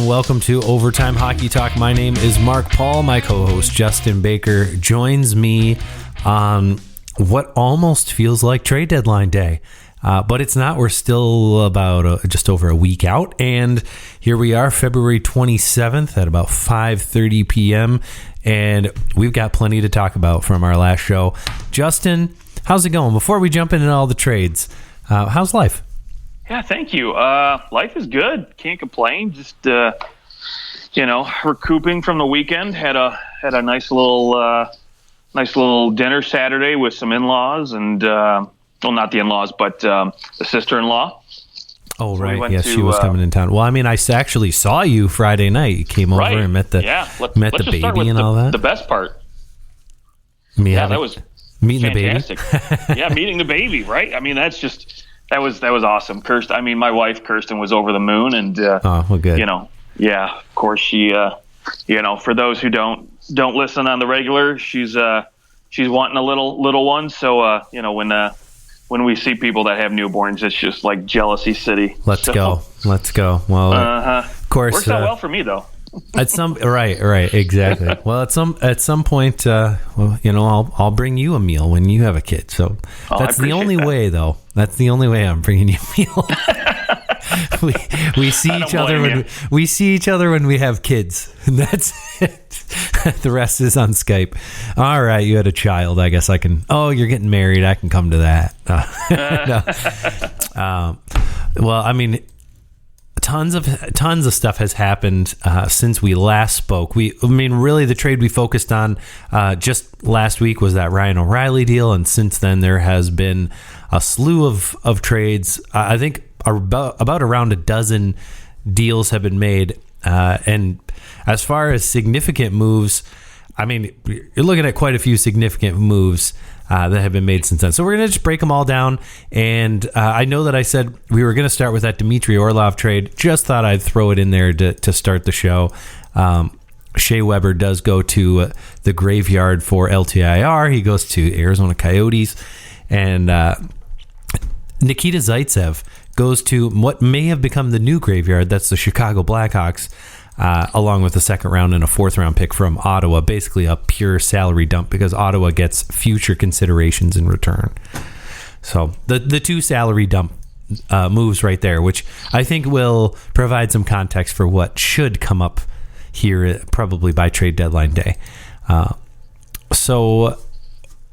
and welcome to Overtime Hockey Talk. My name is Mark Paul. My co-host Justin Baker joins me on what almost feels like trade deadline day. But it's not. We're still about just over a week out. And here we are, February 27th at about 5:30 p.m. And we've got plenty to talk about from our last show. Justin, how's it going? Before we jump into all the trades, how's life? Yeah, thank you. Life is good. Can't complain. Just, recouping from the weekend. Had a nice little dinner Saturday with some in-laws and, well, not the in-laws, but the sister-in-law. Oh, right. So she was coming in town. Well, I mean, I actually saw you Friday night. You came over and met the baby and all that. The best part. That was meeting fantastic. The baby. Yeah, meeting the baby, right? I mean, that was awesome. My wife Kirsten was over the moon, and good. Of course she, for those who don't listen on the regular, she's wanting a little one. So when we see people that have newborns, it's just like jealousy city. Let's go. Well, of course, works out well for me though. At some right, exactly. Well, at some point, I'll bring you a meal when you have a kid. So that's the only way, though. That's the only way I'm bringing you a meal. we see each other when we have kids, and that's it. The rest is on Skype. All right, you had a child. I guess I can. Oh, you're getting married. I can come to that. Well, I mean. Tons of stuff has happened since we last spoke. Really, the trade we focused on just last week was that Ryan O'Reilly deal, and since then there has been a slew of trades. I think about around a dozen deals have been made, and as far as significant moves, I mean, you're looking at quite a few significant moves that have been made since then. So we're going to just break them all down. And I know that I said we were going to start with that Dmitry Orlov trade. Just thought I'd throw it in there to start the show. Shea Weber does go to the graveyard for LTIR. He goes to Arizona Coyotes. And Nikita Zaitsev goes to what may have become the new graveyard. That's the Chicago Blackhawks. Along with a second round and a fourth round pick from Ottawa, basically a pure salary dump because Ottawa gets future considerations in return. So the two salary dump moves right there, which I think will provide some context for what should come up here probably by trade deadline day. So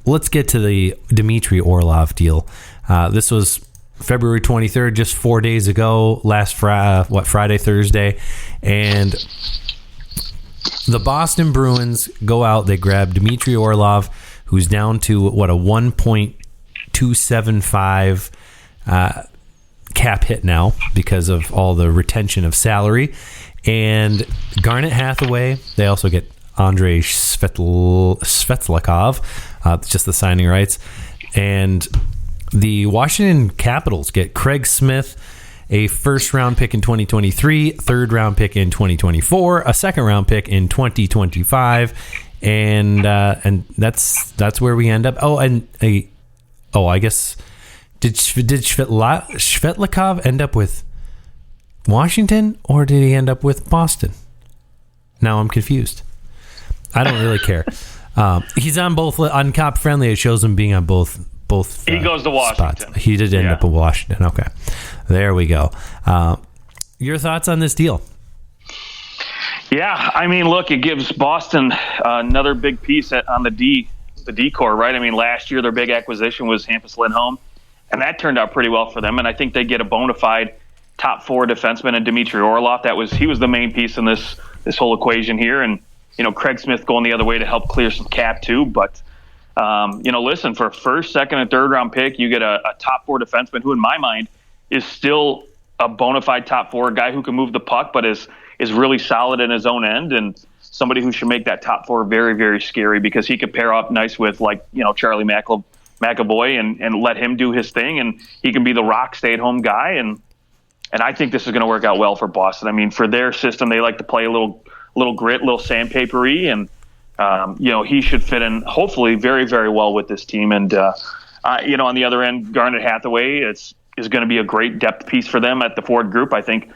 let's get to the Dmitry Orlov deal. This was February 23rd, just 4 days ago, Friday, Thursday. And the Boston Bruins go out, they grab Dmitry Orlov, who's down to, a 1.275 cap hit now because of all the retention of salary. And Garnet Hathaway, they also get Andrei Svetlakov, just the signing rights. And the Washington Capitals get Craig Smith, a first-round pick in 2023, third-round pick in 2024, a second-round pick in 2025, and that's where we end up. Oh, and I guess did Svetlakov end up with Washington or did he end up with Boston? Now I'm confused. I don't really care. He's on both on Cop Friendly. It shows him being on both. He goes to Washington. Spots. He did end up in Washington. Okay. There we go. Your thoughts on this deal? Yeah, I mean, look, it gives Boston another big piece on the D core, right? I mean, last year their big acquisition was Hampus Lindholm, and that turned out pretty well for them. And I think they get a bona fide top four defenseman in Dmitry Orlov. He was the main piece in this whole equation here. And, Craig Smith going the other way to help clear some cap too. But, listen, for a first, second, and third round pick, you get a top four defenseman who, in my mind, is still a bona fide top four guy who can move the puck, but is really solid in his own end, and somebody who should make that top four very, very scary because he could pair up nice with Charlie McAvoy and let him do his thing, and he can be the rock stay-at-home guy, and I think this is going to work out well for Boston. I mean, for their system, they like to play a little grit, a little sandpapery, and he should fit in hopefully very, very well with this team. And on the other end, Garnet Hathaway is going to be a great depth piece for them at the forward group. I think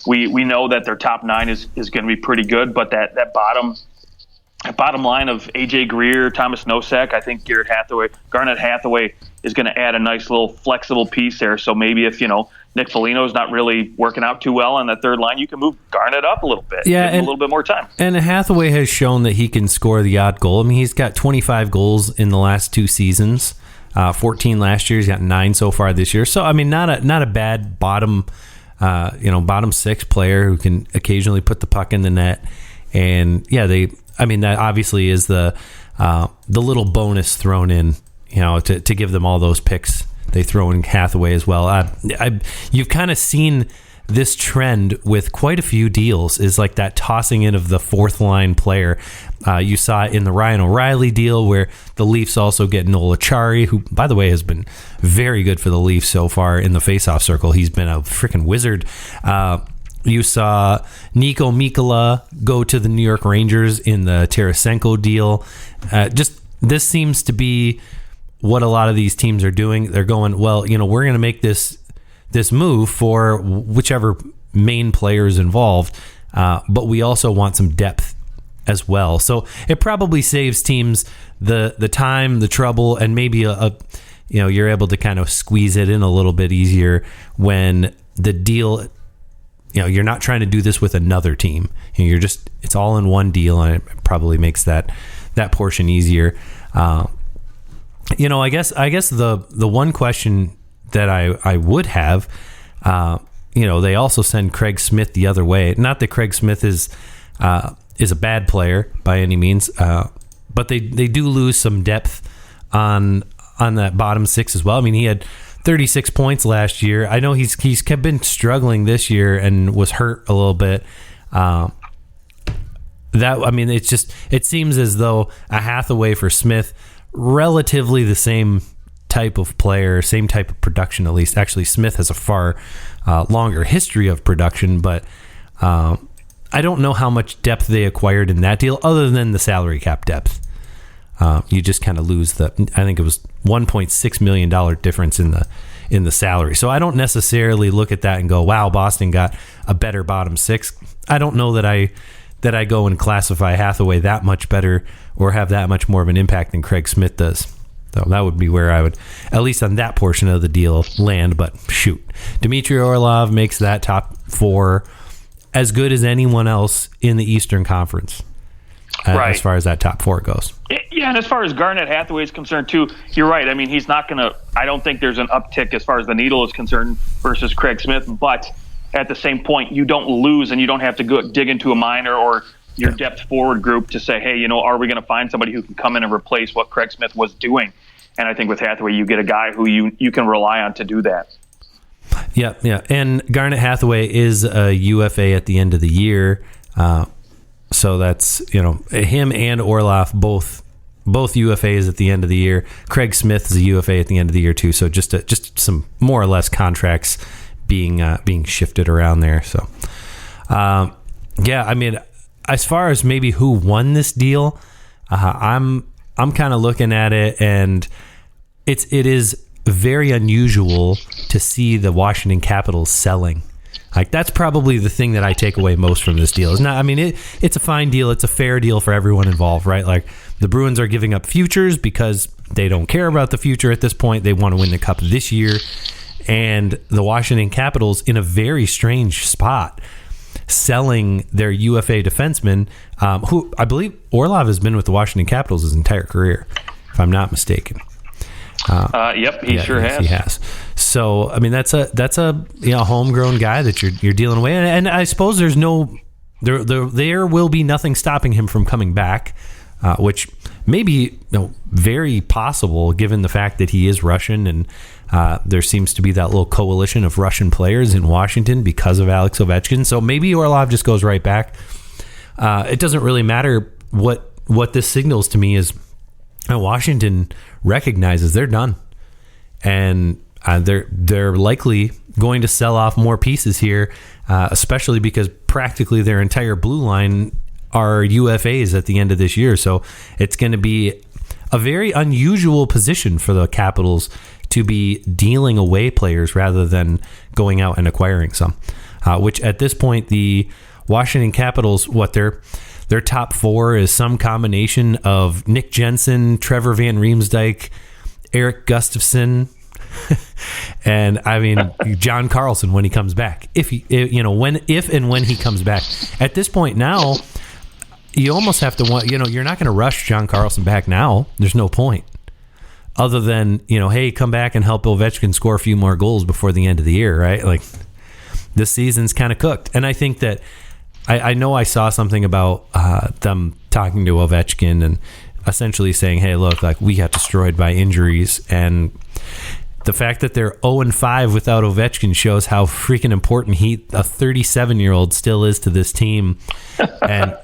we know that their top 9 is going to be pretty good, but that bottom line of AJ Greer, Thomas Nosek, I think Garnet Hathaway is going to add a nice little flexible piece there. So maybe if, Nick Foligno's not really working out too well on that third line, you can move Garnet up a little bit. Yeah, give him a little bit more time. And Hathaway has shown that he can score the odd goal. I mean, he's got 25 goals in the last 2 seasons, 14 last year. He's got 9 so far this year. So, I mean, not a bad bottom 6 player who can occasionally put the puck in the net. And yeah, that obviously is the little bonus thrown in, to give them all those picks. They throw in Hathaway as well. You've kind of seen this trend with quite a few deals, is like that tossing in of the fourth line player. You saw it in the Ryan O'Reilly deal, where the Leafs also get Noel Acciari, who, by the way, has been very good for the Leafs so far in the faceoff circle. He's been a freaking wizard. You saw Niko Mikkola go to the New York Rangers in the Tarasenko deal. This seems to be what a lot of these teams are doing. They're going, well, we're going to make this move for whichever main player is involved, but we also want some depth as well. So it probably saves teams the time, the trouble, and maybe you're able to kind of squeeze it in a little bit easier when the deal. You're not trying to do this with another team. It's all in one deal, and it probably makes that portion easier. I guess the one question that I would have, they also send Craig Smith the other way. Not that Craig Smith is a bad player by any means, but they do lose some depth on that bottom 6 as well. I mean, he had 36 points last year. I know he's been struggling this year and was hurt a little bit. It seems as though a Hathaway for Smith, relatively the same type of player, same type of production at least. Actually, Smith has a far longer history of production, but I don't know how much depth they acquired in that deal other than the salary cap depth. You just kind of lose I think it was $1.6 million difference in the salary. So I don't necessarily look at that and go, wow, Boston got a better bottom 6. I don't know that I go and classify Hathaway that much better or have that much more of an impact than Craig Smith does. So that would be where I would, at least on that portion of the deal, land. But shoot, Dmitry Orlov makes that top 4 as good as anyone else in the Eastern Conference. Right. As far as that top 4 goes. Yeah, and as far as Garnet Hathaway is concerned, too, you're right. I mean, he's not going to – I don't think there's an uptick as far as the needle is concerned versus Craig Smith. But at the same point, you don't lose and you don't have to go dig into a minor or your depth forward group to say, hey, are we going to find somebody who can come in and replace what Craig Smith was doing? And I think with Hathaway, you get a guy who you can rely on to do that. Yeah. And Garnet Hathaway is a UFA at the end of the year. So that's, him and Orlov, both UFAs at the end of the year. Craig Smith is a UFA at the end of the year too. So just some more or less contracts being shifted around there. So, I mean, as far as maybe who won this deal, I'm kind of looking at it, and it is very unusual to see the Washington Capitals selling. Like, that's probably the thing that I take away most from this deal. It's a fine deal. It's a fair deal for everyone involved, right? Like, the Bruins are giving up futures because they don't care about the future at this point. They want to win the cup this year. And the Washington Capitals, in a very strange spot, selling their UFA defenseman, who I believe Orlov has been with the Washington Capitals his entire career, if I'm not mistaken. Yep, he sure has. He has. So, I mean, that's a homegrown guy that you're dealing with, and I suppose there will be nothing stopping him from coming back, which may be very possible given the fact that he is Russian, and there seems to be that little coalition of Russian players in Washington because of Alex Ovechkin. So maybe Orlov just goes right back. It doesn't really matter what this signals to me is. Washington recognizes they're done, and they're likely going to sell off more pieces here, especially because practically their entire blue line are UFAs at the end of this year. So it's going to be a very unusual position for the Capitals to be dealing away players rather than going out and acquiring some. which at this point, the Washington Capitals, their top four is some combination of Nick Jensen, Trevor Van Riemsdyk, Eric Gustafsson, and I mean John Carlson when he comes back. If and when he comes back. At this point now, you almost have to you're not going to rush John Carlson back now. There's no point. Other than, hey, come back and help Ovechkin score a few more goals before the end of the year, right? Like, this season's kind of cooked. And I think that I know I saw something about them talking to Ovechkin and essentially saying, hey, look, like, we got destroyed by injuries. And the fact that they're 0-5 without Ovechkin shows how freaking important a 37-year-old still is to this team. And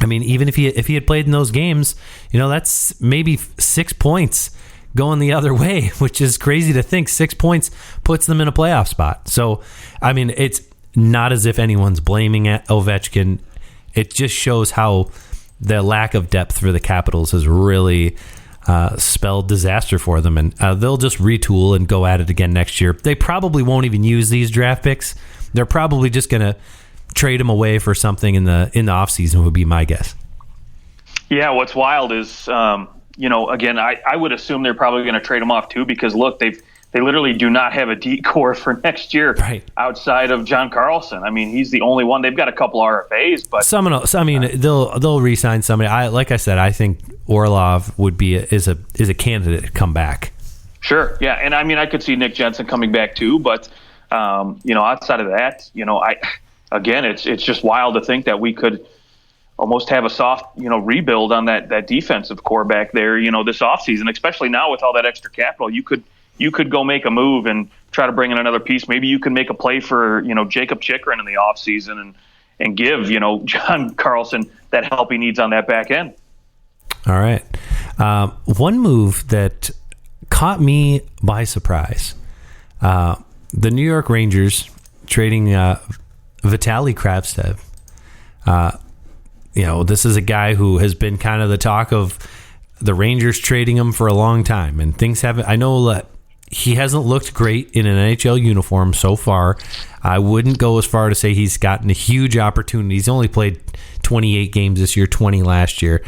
I mean, even if he had played in those games, that's maybe 6 points going the other way, which is crazy to think. 6 points puts them in a playoff spot. So, I mean, it's not as if anyone's blaming Ovechkin. It just shows how the lack of depth for the Capitals has really spelled disaster for them. And they'll just retool and go at it again next year. They probably won't even use these draft picks. They're probably just going to trade them away for something in the offseason would be my guess. Yeah, what's wild is again, I would assume they're probably going to trade him off too, because look, they literally do not have a D core for next year, right, outside of John Carlson. I mean, he's the only one. They've got a couple RFAs, but someone else. I mean, they'll re-sign somebody. Like I said, I think Orlov would be is a candidate to come back. Sure, yeah, and I mean, I could see Nick Jensen coming back too, but outside of that, it's just wild to think that we could almost have a soft, rebuild on that defensive core back there, this offseason, especially now with all that extra capital. You could go make a move and try to bring in another piece. Maybe you can make a play for, Jacob Chikrin in the offseason and give, John Carlson that help he needs on that back end. All right. One move that caught me by surprise, the New York Rangers trading Vitaly Kravtsov. This is a guy who has been kind of the talk of the Rangers trading him for a long time, and things haven't. I know that he hasn't looked great in an NHL uniform so far. I wouldn't go as far to say he's gotten a huge opportunity. He's only played 28 games this year, 20 last year,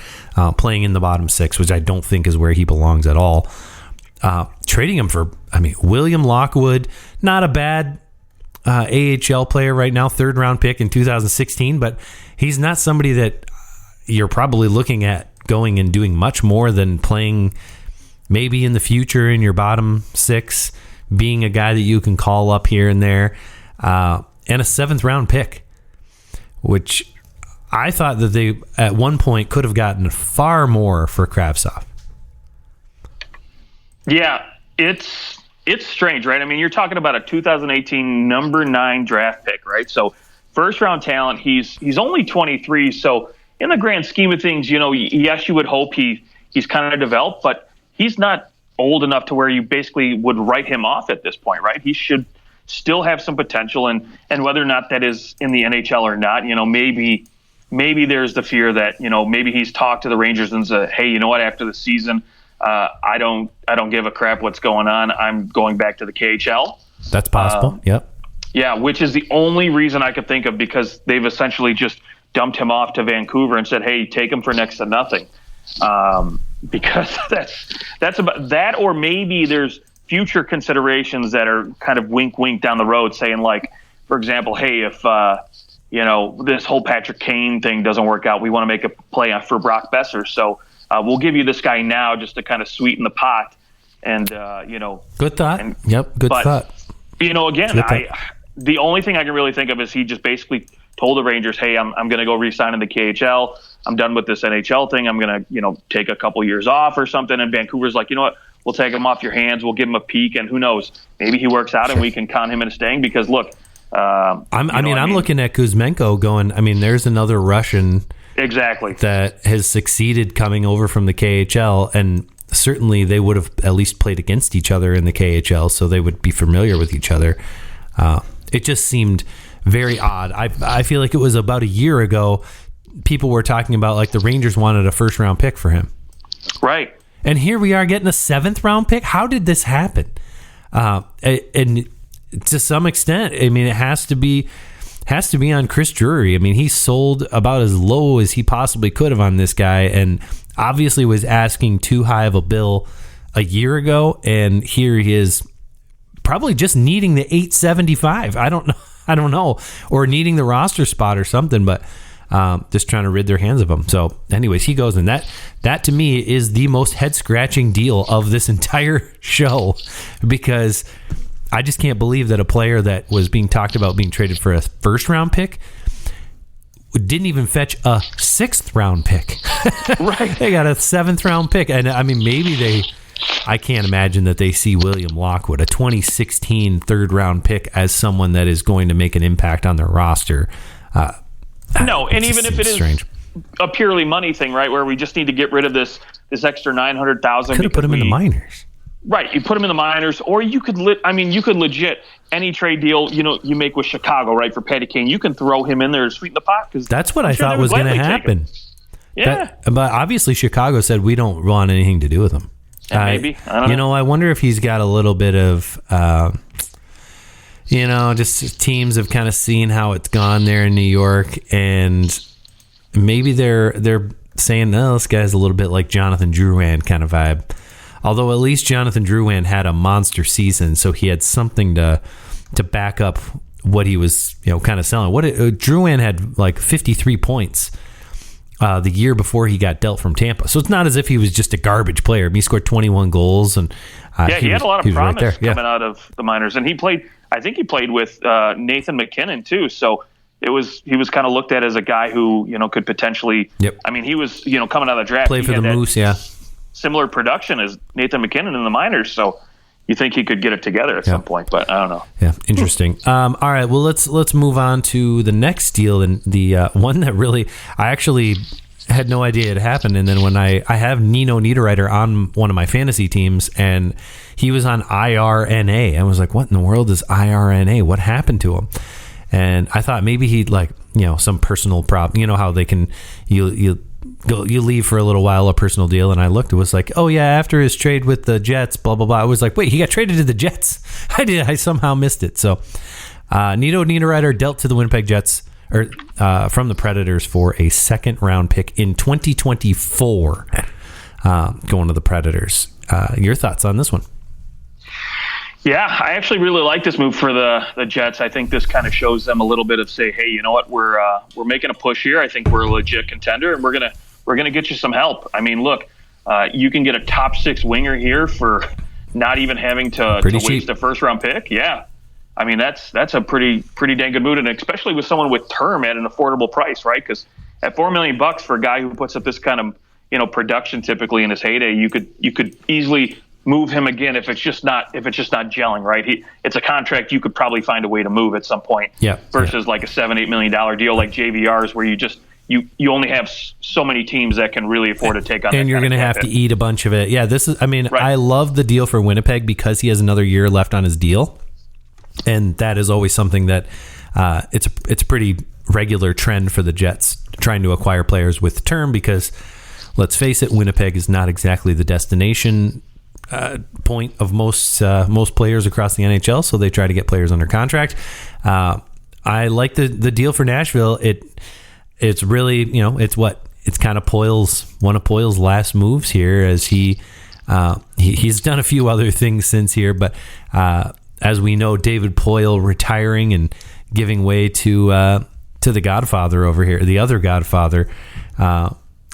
playing in the bottom six, which I don't think is where he belongs at all. Trading him for, William Lockwood, not a bad AHL player right now, third round pick in 2016, but he's not somebody that you're probably looking at going and doing much more than playing maybe in the future in your bottom six, being a guy that you can call up here and there, and a 7th round pick, which I thought that they at one point could have gotten far more for Kravtsov. Yeah, it's strange, right? I mean, you're talking about a 2018 number 9 draft pick, right? So first round talent. He's only 23, so in the grand scheme of things, yes, you would hope he's kind of developed, but he's not old enough to where you basically would write him off at this point, right? He should still have some potential, and whether or not that is in the NHL or not, maybe there's the fear that maybe he's talked to the Rangers and said, hey, you know what? After the season, I don't give a crap what's going on. I'm going back to the KHL. That's possible. Yep. Yeah, which is the only reason I could think of, because they've essentially just dumped him off to Vancouver and said, hey, take him for next to nothing. Because that's about that, or maybe there's future considerations that are kind of wink down the road, saying, like, for example, hey, if this whole Patrick Kane thing doesn't work out, we want to make a play for Brock Besser, so we'll give you this guy now just to kind of sweeten the pot. And good thought. Good thought. Again, the only thing I can really think of is he just basically told the Rangers, hey, I'm going to go re-sign in the KHL. I'm done with this NHL thing. I'm going to, take a couple years off or something. And Vancouver's like, you know what? We'll take him off your hands. We'll give him a peek. And who knows? Maybe he works out and we can con him into staying, because, look. I'm looking at Kuzmenko going, there's another Russian. Exactly. That has succeeded coming over from the KHL. And certainly they would have at least played against each other in the KHL, so they would be familiar with each other. It just seemed very odd. I feel like it was about a year ago, people were talking about, like, the Rangers wanted a first round pick for him. Right. And here we are getting a 7th round pick. How did this happen? And to some extent, it has to be has to be on Chris Drury. I mean, he sold about as low as he possibly could have on this guy, and obviously was asking too high of a bill a year ago, and here he is probably just needing the $875. I don't know, or needing the roster spot or something, but just trying to rid their hands of him. So anyways, he goes, and that to me is the most head-scratching deal of this entire show, because I just can't believe that a player that was being talked about being traded for a first-round pick didn't even fetch a sixth-round pick. Right. They got a seventh-round pick. And, I mean, I can't imagine that they see William Lockwood, a 2016 third-round pick, as someone that is going to make an impact on their roster. No, and even if it is strange. A purely money thing, right, where we just need to get rid of this extra $900,000. Could have put him in the minors. Right, you put him in the minors, or you could legit any trade deal you make with Chicago, right, for Patty Kane. You can throw him in there to sweeten the pot, because that's what I thought was going to happen. Yeah, but obviously Chicago said we don't want anything to do with him. Maybe I don't know. I wonder if he's got a little bit of, just teams have kind of seen how it's gone there in New York, and maybe they're saying, no, this guy's a little bit like Jonathan Drouin kind of vibe. Although at least Jonathan Drouin had a monster season, so he had something to back up what he was, kind of selling. Drouin had like 53 points the year before he got dealt from Tampa. So it's not as if he was just a garbage player. He scored 21 goals, and he had a lot of promise coming out of the minors, and I think he played with Nathan McKinnon too. So he was kind of looked at as a guy who could potentially. Yep. I mean, he was coming out of the draft. Play for the Moose, yeah. Similar production as Nathan McKinnon in the minors, so you think he could get it together at some point, but I don't know. Yeah, interesting. All right, well let's move on to the next deal, and the one that really I actually had no idea it happened, and then when I have Nino Niederreiter on one of my fantasy teams, and he was on IRNA. I was like, what in the world is IRNA? What happened to him? And I thought maybe he'd some personal problem. How they can you leave for a little while, a personal deal, and I looked, it was like, oh yeah, after his trade with the Jets, blah blah blah. I was like, wait, he got traded to the Jets? I somehow missed it. So Nino Niederreiter dealt to the Winnipeg Jets, or from the Predators, for a second round pick in 2024, going to the Predators. Your thoughts on this one? Yeah, I actually really like this move for the Jets. I think this kind of shows them a little bit of, say, hey, you know what, we're making a push here. I think we're a legit contender, and we're gonna get you some help. I mean, look, you can get a top 6 winger here for not even having to waste a first round pick. Yeah, I mean that's a pretty dang good move, and especially with someone with term at an affordable price, right? Because at $4 million for a guy who puts up this kind of production typically in his heyday, you could easily move him again if it's just not gelling, right? It's a contract you could probably find a way to move at some point. Yeah. Versus like a $7-8 million deal like JVR's, where you only have so many teams that can really afford to take on. And you're going to have to eat a bunch of it. Yeah, this is. I mean, right. I love the deal for Winnipeg because he has another year left on his deal, and that is always something that it's a pretty regular trend for the Jets trying to acquire players with term, because let's face it, Winnipeg is not exactly the destination point of most players across the NHL, so they try to get players under contract. I like the deal for Nashville. It's really, it's kind of one of Poyle's last moves here, as he's done a few other things since here, but as we know, David Poyle retiring and giving way to the Godfather over here, the other Godfather.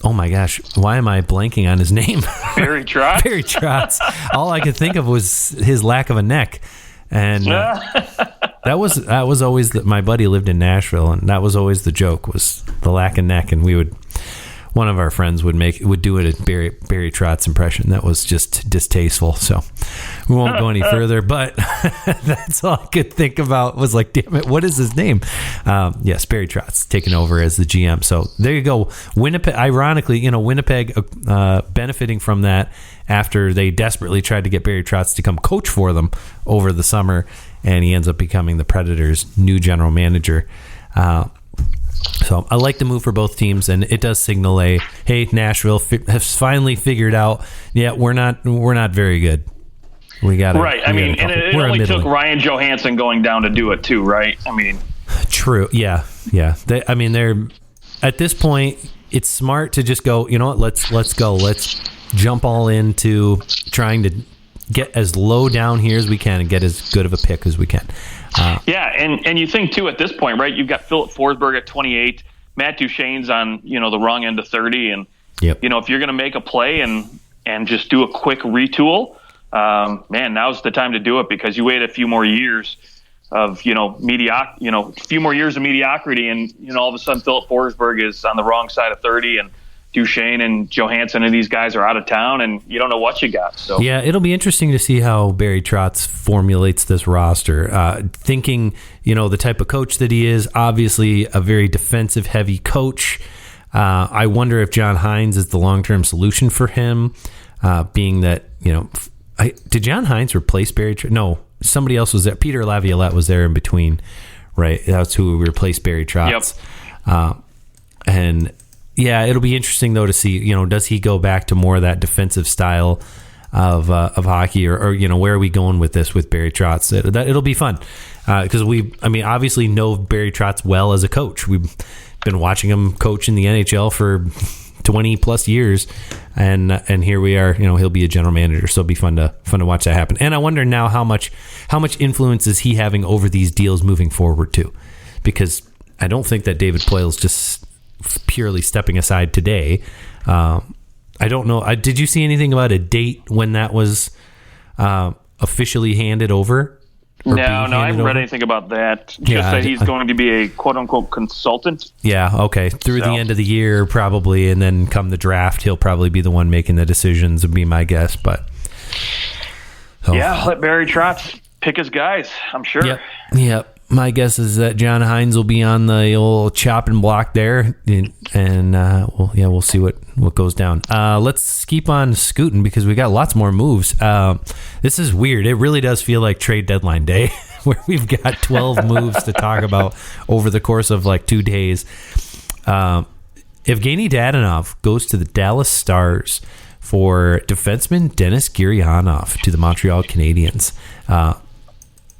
Oh my gosh, why am I blanking on his name? Barry Trotz. Barry Trotz. All I could think of was his lack of a neck. And that was always my buddy lived in Nashville, and that was always the joke, was the lack of neck. And one of our friends would do it a Barry Trotz impression. That was just distasteful. So we won't go any further, but that's all I could think about was like, damn it, what is his name? Yes, Barry Trotz taking over as the GM. So there you go. Winnipeg, ironically, Winnipeg benefiting from that after they desperately tried to get Barry Trotz to come coach for them over the summer, and he ends up becoming the Predators' new general manager. So I like the move for both teams, and it does signal hey, Nashville has finally figured out, yeah, we're not very good. We got right. I mean, and it only took Ryan Johansson going down to do it too, right? I mean, True. Yeah. They're at this point. It's smart to just go. You know what? Let's go. Let's jump all into trying to get as low down here as we can and get as good of a pick as we can. And you think too at this point, right? You've got Philip Forsberg at 28, Matt Duchene's on the wrong end of 30, and yep. if you're going to make a play and just do a quick retool, man, now's the time to do it, because you wait a few more years of a few more years of mediocrity, and all of a sudden Philip Forsberg is on the wrong side of 30, and Duchene and Johansson and these guys are out of town, and you don't know what you got. So yeah, it'll be interesting to see how Barry Trotz formulates this roster. Thinking, the type of coach that he is, obviously a very defensive heavy coach. I wonder if John Hines is the long-term solution for him, being that, did John Hines replace Barry Trotz? No, somebody else was there. Peter Laviolette was there in between, right? That's who replaced Barry Trotz. Yep. And yeah, it'll be interesting though to see, does he go back to more of that defensive style of hockey, or where are we going with this with Barry Trotz? It'll be fun because obviously know Barry Trotz well as a coach. We've been watching him coach in the NHL for 20 plus years, and here we are. He'll be a general manager, so it'll be fun to watch that happen. And I wonder now how much influence is he having over these deals moving forward too, because I don't think that David Poile's just purely stepping aside today. I don't know. Did you see anything about a date when that was officially handed over? No, I haven't read anything about that. Just that he's going to be a quote-unquote consultant. Yeah, okay. Through the end of the year, probably, and then come the draft, he'll probably be the one making the decisions, would be my guess. But let Barry Trotz pick his guys, I'm sure. Yep. My guess is that John Hines will be on the old chopping block there, and we'll see what goes down. Let's keep on scooting because we got lots more moves. This is weird. It really does feel like trade deadline day, where we've got 12 moves to talk about over the course of like 2 days. Evgeny Dadonov goes to the Dallas Stars for defenseman Denis Gurianov to the Montreal Canadiens.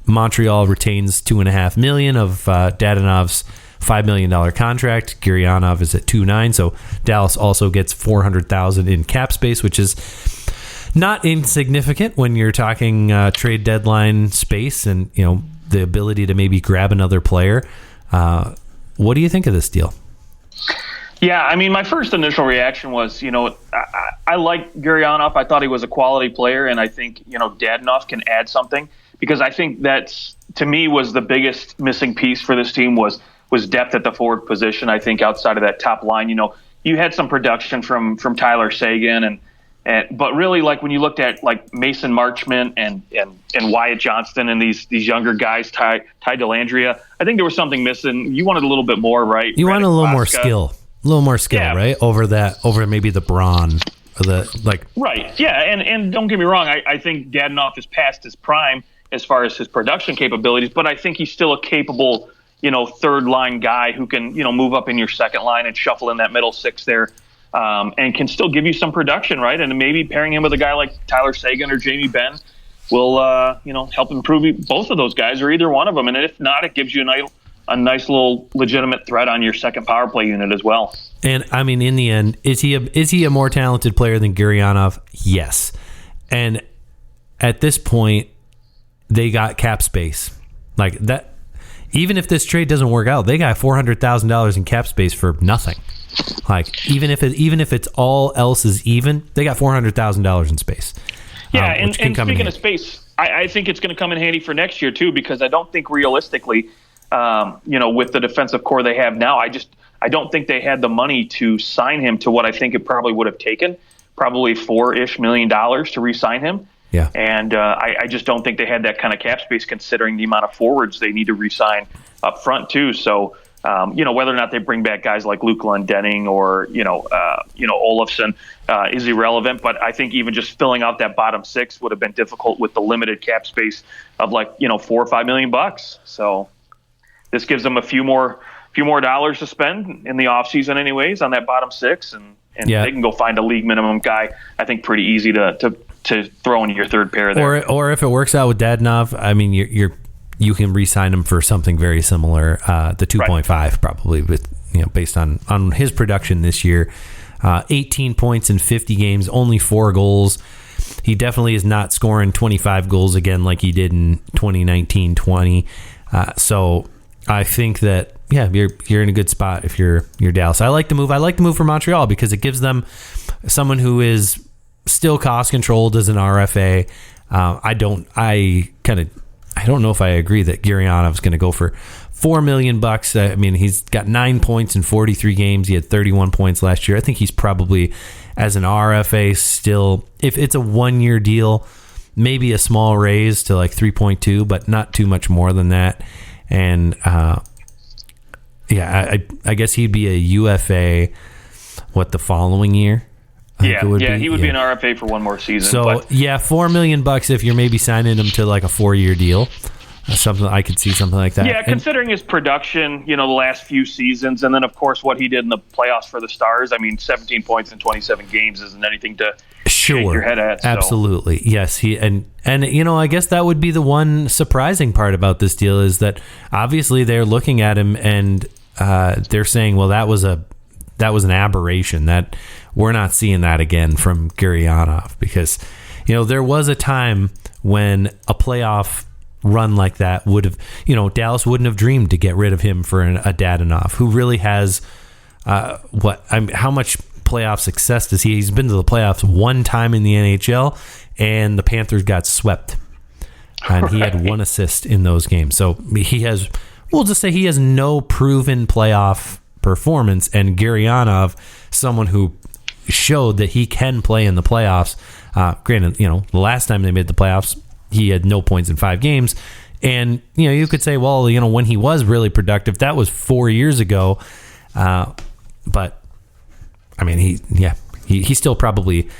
Montreal retains $2.5 million of Dadonov's $5 million contract. Gurianov is at $2.9 million, so Dallas also gets $400,000 in cap space, which is not insignificant when you're talking trade deadline space and the ability to maybe grab another player. What do you think of this deal? Yeah, my first initial reaction was, I like Gurianov. I thought he was a quality player, and I think Dadonov can add something. Because I think that's, to me, was the biggest missing piece for this team was depth at the forward position. I think outside of that top line, you had some production from Tyler Seguin, but really, like when you looked at like Mason Marchment and Wyatt Johnston and these younger guys, Ty Dellandrea, I think there was something missing. You wanted a little bit more, right? You want a little more skill, right? Over maybe the Braun. Right, yeah, and don't get me wrong, I think Dadonov is past his prime as far as his production capabilities, but I think he's still a capable, third line guy who can, move up in your second line and shuffle in that middle six there, and can still give you some production, right? And maybe pairing him with a guy like Tyler Seguin or Jamie Benn will, help improve both of those guys or either one of them. And if not, it gives you a nice little legitimate threat on your second power play unit as well. And in the end, is he a more talented player than Gurianov? Yes. And at this point, they got cap space like that. Even if this trade doesn't work out, they got $400,000 in cap space for nothing. Like even if it's all else is even, they got $400,000 in space. Yeah, and speaking of space, I think it's going to come in handy for next year too, because I don't think realistically, with the defensive core they have now, I don't think they had the money to sign him to what I think it probably would have taken, probably $4-ish million to re-sign him. Yeah, and I just don't think they had that kind of cap space considering the amount of forwards they need to re-sign up front too. So, whether or not they bring back guys like Luke Glendening or Olofsson is irrelevant. But I think even just filling out that bottom six would have been difficult with the limited cap space of $4 or $5 million. So this gives them a few more dollars to spend in the offseason anyways on that bottom six, and they can go find a league minimum guy. I think pretty easy to throw in your third pair there. Or if it works out with Dadonov, you can re-sign him for something very similar, the 2.5 probably, with based on his production this year. 18 points in 50 games, only 4 goals. He definitely is not scoring 25 goals again like he did in 2019-20. So I think that you're in a good spot if you're Dallas. I like the move. I like the move for Montreal because it gives them someone who is still cost controlled as an RFA. I don't know if I agree that Gurianov's going to go for $4 million. I mean, he's got 9 points in 43 games. He had 31 points last year. I think he's probably, as an RFA, still, if it's a 1-year deal, maybe a small raise to like 3.2, but not too much more than that. And I guess he'd be a UFA. The following year? He would be an RFA for one more season. So, $4 million if you're maybe signing him to like a 4-year deal. Something I could see something like that. Yeah, considering his production, the last few seasons, and then of course what he did in the playoffs for the Stars. I mean, 17 points in 27 games isn't anything to shake your head at. So. Absolutely, yes. He and I guess that would be the one surprising part about this deal is that obviously they're looking at him and they're saying, well, that was an aberration. That we're not seeing that again from Gurianov because there was a time when a playoff run like that would have, Dallas wouldn't have dreamed to get rid of him for a Dadonov who really has how much playoff success does he? He's been to the playoffs one time in the NHL, and the Panthers got swept, and he had 1 assist in those games. So we'll just say he has no proven playoff performance, and Gurianov, someone who showed that he can play in the playoffs. Granted, the last time they made the playoffs, he had no points in 5 games. And, you could say, well, when he was really productive, that was 4 years ago. But, I mean, he still probably,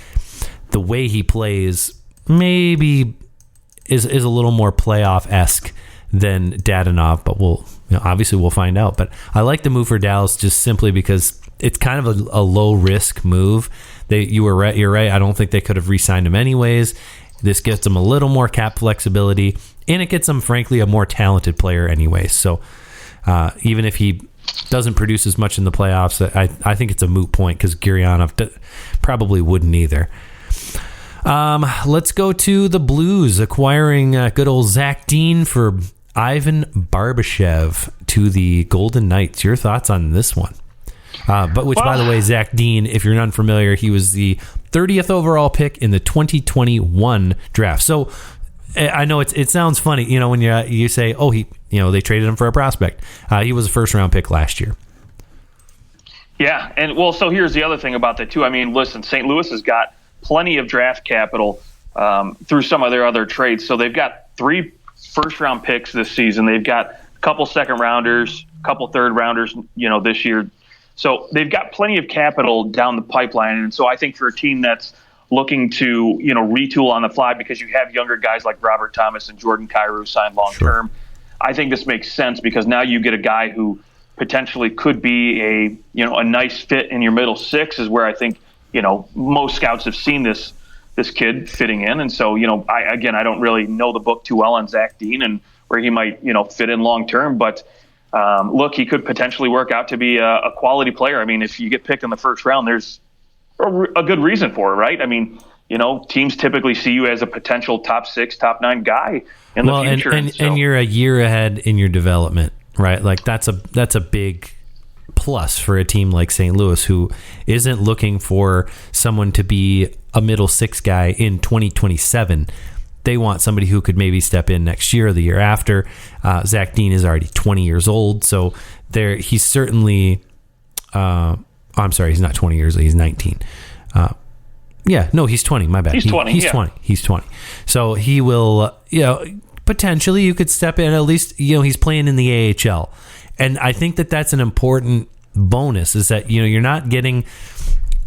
the way he plays, maybe is a little more playoff-esque than Dadonov. But obviously we'll find out. But I like the move for Dallas just simply because it's kind of a low-risk move. You're right. I don't think they could have re-signed him anyways. This gets them a little more cap flexibility, and it gets them, frankly, a more talented player anyway. So even if he doesn't produce as much in the playoffs, I think it's a moot point because Gurianov probably wouldn't either. Let's go to the Blues, acquiring good old Zach Dean for Ivan Barbashev to the Golden Knights. Your thoughts on this one? By the way, Zach Dean, if you're unfamiliar, he was the 30th overall pick in the 2021 draft. So I know it sounds funny, when you say, oh, they traded him for a prospect. He was a first round pick last year. Yeah, and so here's the other thing about that too. I mean, listen, St. Louis has got plenty of draft capital through some of their other trades. So they've got 3 first round picks this season. They've got a couple second rounders, a couple third rounders, this year. So they've got plenty of capital down the pipeline. And so I think for a team that's looking to, retool on the fly because you have younger guys like Robert Thomas and Jordan Kyrou signed long-term, sure. I think this makes sense because now you get a guy who potentially could be a nice fit in your middle 6 is where I think, most scouts have seen this kid fitting in. And so, I don't really know the book too well on Zach Dean and where he might, fit in long-term, but look, he could potentially work out to be a quality player. I mean, if you get picked in the first round, there's a good reason for it, right? I mean, teams typically see you as a potential top 6, top 9 guy in the future. And you're a year ahead in your development, right? Like that's a big plus for a team like St. Louis who isn't looking for someone to be a middle 6 guy in 2027. They want somebody who could maybe step in next year or the year after. Zach Dean is already 20 years old, so he's certainly. I'm sorry, he's not 20 years old. He's 19. He's 20. My bad. He's 20. He's 20. So he will. Potentially you could step in. At least he's playing in the AHL, and I think that's an important bonus. Is that you're not getting.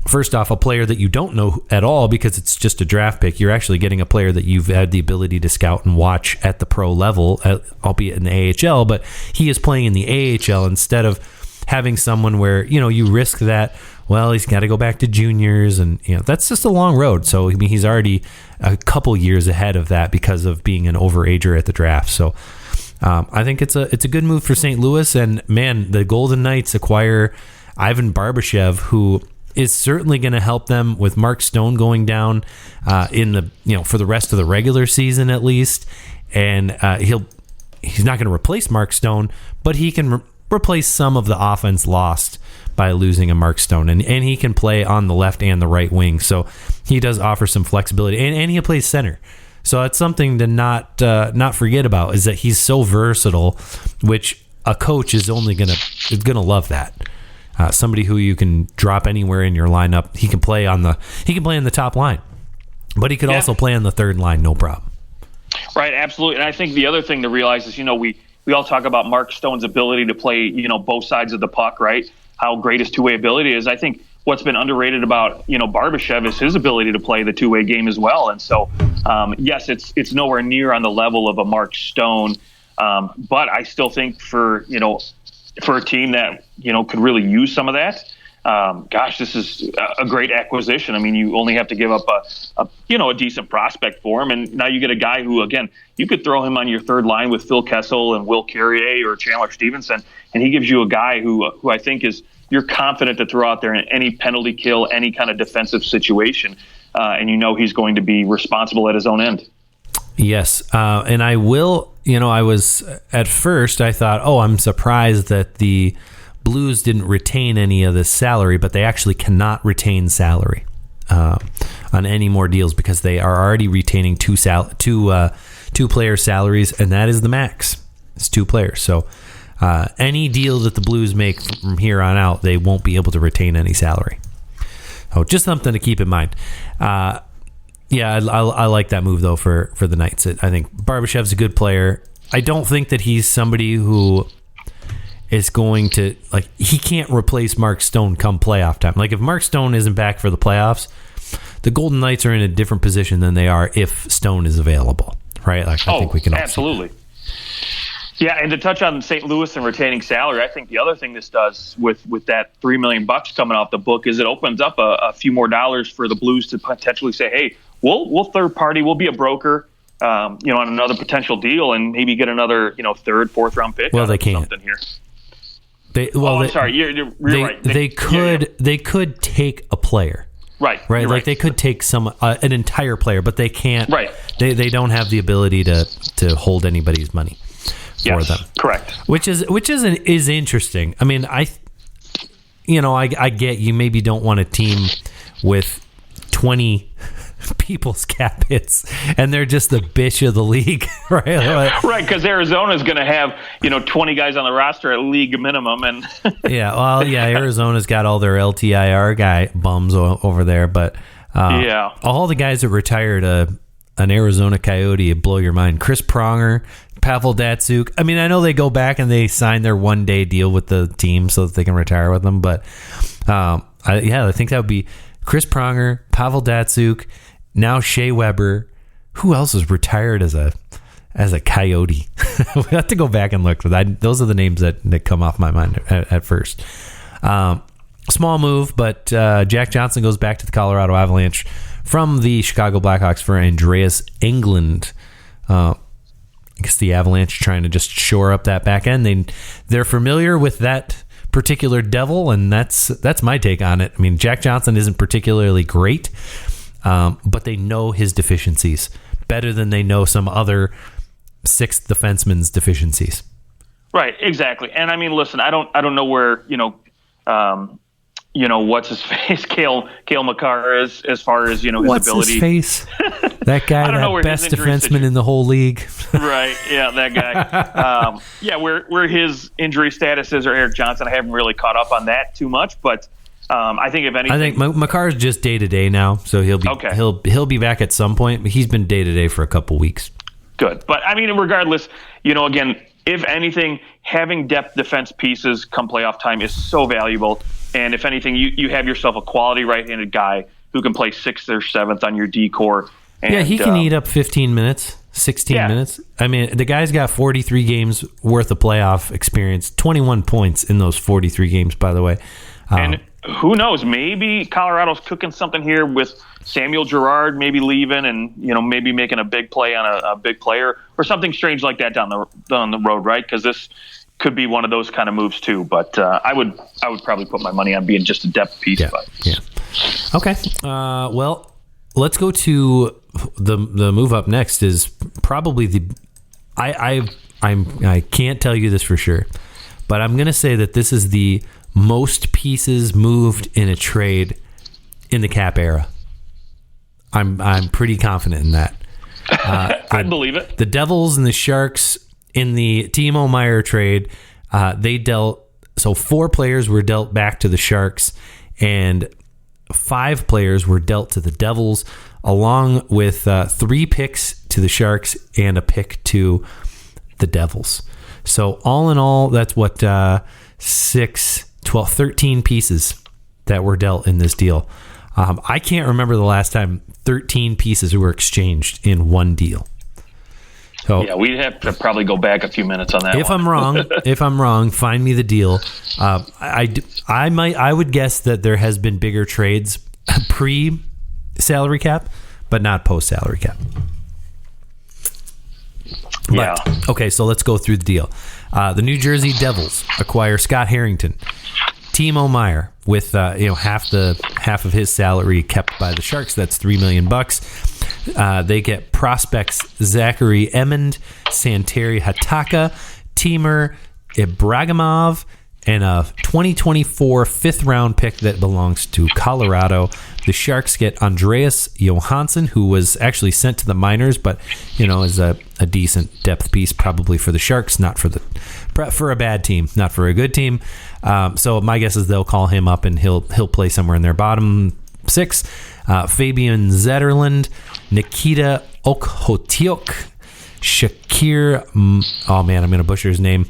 First off, a player that you don't know at all because it's just a draft pick. You're actually getting a player that you've had the ability to scout and watch at the pro level, albeit in the AHL, but he is playing in the AHL instead of having someone where, you risk that, well, he's got to go back to juniors and, that's just a long road. So, I mean, he's already a couple years ahead of that because of being an overager at the draft. So I think it's a good move for St. Louis. And man, the Golden Knights acquire Ivan Barbashev, who is certainly going to help them with Mark Stone going down for the rest of the regular season at least. And he's not going to replace Mark Stone, but he can replace some of the offense lost by losing a Mark Stone, and he can play on the left and the right wing, so he does offer some flexibility, and he plays center, so that's something to not forget about, is that he's so versatile, which a coach is gonna love that. Somebody who you can drop anywhere in your lineup. He can play on the top line, but he could also play on the third line, no problem. Right, absolutely. And I think the other thing to realize is, we all talk about Mark Stone's ability to play, both sides of the puck, right? How great his two-way ability is. I think what's been underrated about, Barbashev is his ability to play the two-way game as well. And so, yes, it's nowhere near on the level of a Mark Stone. But I still think for a team that, could really use some of that, this is a great acquisition. I mean, you only have to give up a decent prospect for him. And now you get a guy who, again, you could throw him on your third line with Phil Kessel and Will Carrier or Chandler Stevenson, and he gives you a guy who I think you're confident to throw out there in any penalty kill, any kind of defensive situation. And he's going to be responsible at his own end. Yes. And I will, I was at first, I thought, I'm surprised that the Blues didn't retain any of this salary, but they actually cannot retain salary on any more deals because they are already retaining two player salaries, and that is the max. It's 2 players. So any deal that the Blues make from here on out, they won't be able to retain any salary. So just something to keep in mind. I like that move though for the Knights. I think Barbashev's a good player. I don't think that he's somebody who is going to, he can't replace Mark Stone come playoff time. Like, if Mark Stone isn't back for the playoffs, the Golden Knights are in a different position than they are if Stone is available, right? I think we can all absolutely. Yeah, and to touch on St. Louis and retaining salary, I think the other thing this does with that $3 million coming off the book is it opens up a few more dollars for the Blues to potentially say, hey, we'll third party, we'll be a broker, on another potential deal, and maybe get another, third, fourth round pick. Well, they can't. Something here. I'm sorry. You're right. They could take a player. Right. Like they could take an entire player, but they can't. Right. They don't have the ability to hold anybody's money for them. Correct. Which is interesting. I mean, I get you maybe don't want a team with 20 people's cap hits and they're just the bitch of the league, right? Right, because Arizona's going to have 20 guys on the roster at league minimum, and Arizona's got all their LTIR guy bums over there, but all the guys that retired an Arizona Coyote would blow your mind. Chris Pronger, Pavel Datsyuk. I mean, I know they go back and they sign their 1-day deal with the team so that they can retire with them, but I think that would be Chris Pronger, Pavel Datsyuk. Now Shea Weber. Who else is retired as a Coyote? We have to go back and look. Those are the names that come off my mind at first. Small move, but Jack Johnson goes back to the Colorado Avalanche from the Chicago Blackhawks for Andreas Englund. I guess the Avalanche trying to just shore up that back end. They're familiar with that particular devil, and that's my take on it. I mean, Jack Johnson isn't particularly great, but they know his deficiencies better than they know some other sixth defenseman's deficiencies. Right, exactly. And I mean, listen, I don't know where what's his face, Cale Makar is, as far as his what's ability. His face? That guy, that best defenseman in the whole league. Right, yeah, that guy. Where his injury status is, or Eric Johnson, I haven't really caught up on that too much, but I think if anything, I think Makar's just day to day now, so he'll be okay. He'll be back at some point. But he's been day to day for a couple weeks. Good, but I mean, regardless, again, if anything, having depth defense pieces come playoff time is so valuable. And if anything, you have yourself a quality right-handed guy who can play 6th or 7th on your D-core. And, he can eat up 15 minutes, 16 minutes. I mean, the guy's got 43 games worth of playoff experience, 21 points in those 43 games, by the way. And who knows? Maybe Colorado's cooking something here with Samuel Girard maybe leaving and, maybe making a big play on a big player or something strange like that down the road, right? Because this could be one of those kind of moves too. But I would probably put my money on being just a depth piece. Yeah. But. Yeah. Okay. Well, let's go to the move up next is probably I can't tell you this for sure, but I'm going to say that this is the most pieces moved in a trade in the cap era. I'm pretty confident in that. I believe it. The Devils and the Sharks in the Timo Meier trade, they dealt. So 4 players were dealt back to the Sharks, and 5 players were dealt to the Devils, along with 3 picks to the Sharks and a pick to the Devils. So all in all, that's what 6, 12, 13 pieces that were dealt in this deal. I can't remember the last time 13 pieces were exchanged in one deal. So yeah, we'd have to probably go back a few minutes on that. If I'm wrong, find me the deal. I would guess that there has been bigger trades pre-salary cap, but not post-salary cap. Yeah. But, okay, so let's go through the deal. The New Jersey Devils acquire Scott Harrington, Timo Meier, with half of his salary kept by the Sharks. That's $3 million. They get prospects Zachary Emmond, Santeri Hataka, Timur Ibragimov, and a 2024 fifth-round pick that belongs to Colorado. The Sharks get Andreas Johansson, who was actually sent to the minors, but is a decent depth piece probably for the Sharks, not for a bad team, not for a good team. So my guess is they'll call him up and he'll play somewhere in their bottom 6. Fabian Zetterlund, Nikita Okhotiuk, Shakir. Oh man, I'm going to butcher his name.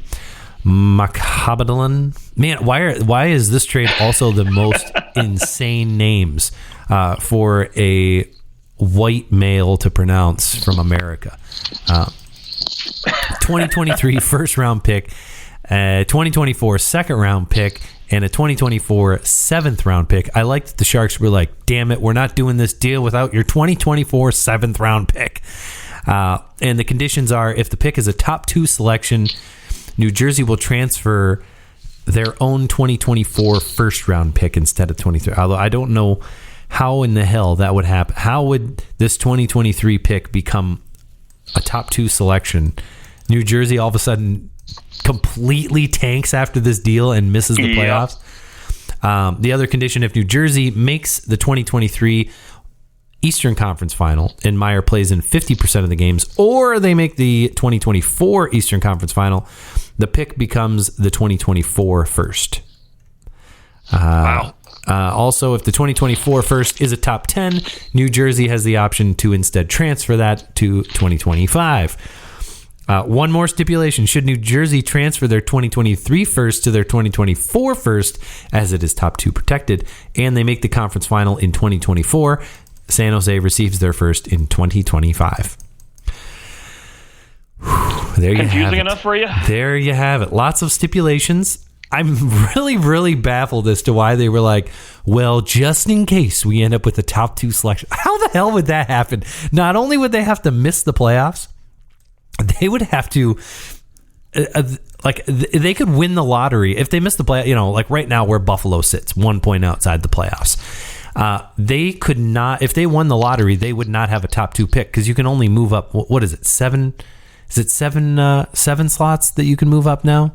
Makhabadalan. Man, why is this trade also the most insane names for a white male to pronounce from America? 2023 first round pick, 2024 second round pick, and a 2024 seventh round pick. I like that the Sharks were like, damn it, we're not doing this deal without your 2024 seventh round pick. And the conditions are, if the pick is a top 2 selection, New Jersey will transfer their own 2024 first round pick instead of 23. Although I don't know how in the hell that would happen. How would this 2023 pick become a top 2 selection? New Jersey all of a sudden completely tanks after this deal and misses the playoffs. The other condition, if New Jersey makes the 2023 Eastern Conference Final and Meier plays in 50% of the games, or they make the 2024 Eastern Conference Final, the pick becomes the 2024 first. Wow. Also, if the 2024 first is a top 10, New Jersey has the option to instead transfer that to 2025. One more stipulation: should New Jersey transfer their 2023 first to their 2024 first, as it is top 2 protected, and they make the conference final in 2024, San Jose receives their first in 2025. There you Confusing have it. enough for you? There you have it. Lots of stipulations. I'm really, really baffled as to why they were like, well, just in case we end up with the top 2 selection. How the hell would that happen? Not only would they have to miss the playoffs, they would have to, they could win the lottery if they miss the play. Like right now where Buffalo sits, 1 point outside the playoffs. They could not, if they won the lottery, they would not have a top 2 pick because you can only move up. What is it? 7? Is it 7 slots that you can move up now?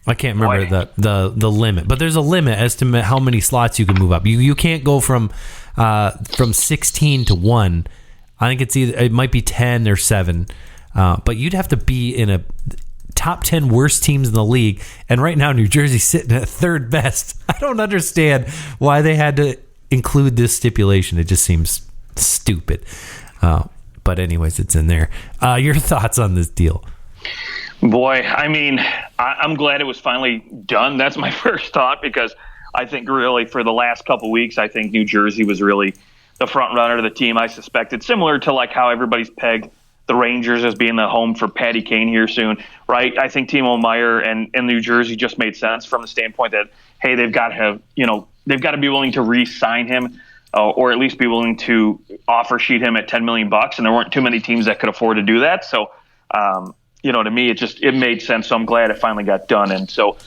I can't remember the limit, but there's a limit as to how many slots you can move up. You can't go from 16 to 1. I think it might be 10 or 7. But you'd have to be in a top 10 worst teams in the league. And right now, New Jersey's sitting at 3rd best. I don't understand why they had to include this stipulation. It just seems stupid. But anyways, it's in there. Your thoughts on this deal? Boy, I mean, I'm glad it was finally done. That's my first thought, because I think really for the last couple of weeks, I think New Jersey was really the front runner to the team I suspected, similar to like how everybody's pegged the Rangers as being the home for Patty Kane here soon, right? I think Timo Meier and New Jersey just made sense from the standpoint that, hey, they've got to be willing to re-sign him, or at least be willing to offer sheet him at $10 million, and there weren't too many teams that could afford to do that. So, to me, it made sense. So I'm glad it finally got done. And so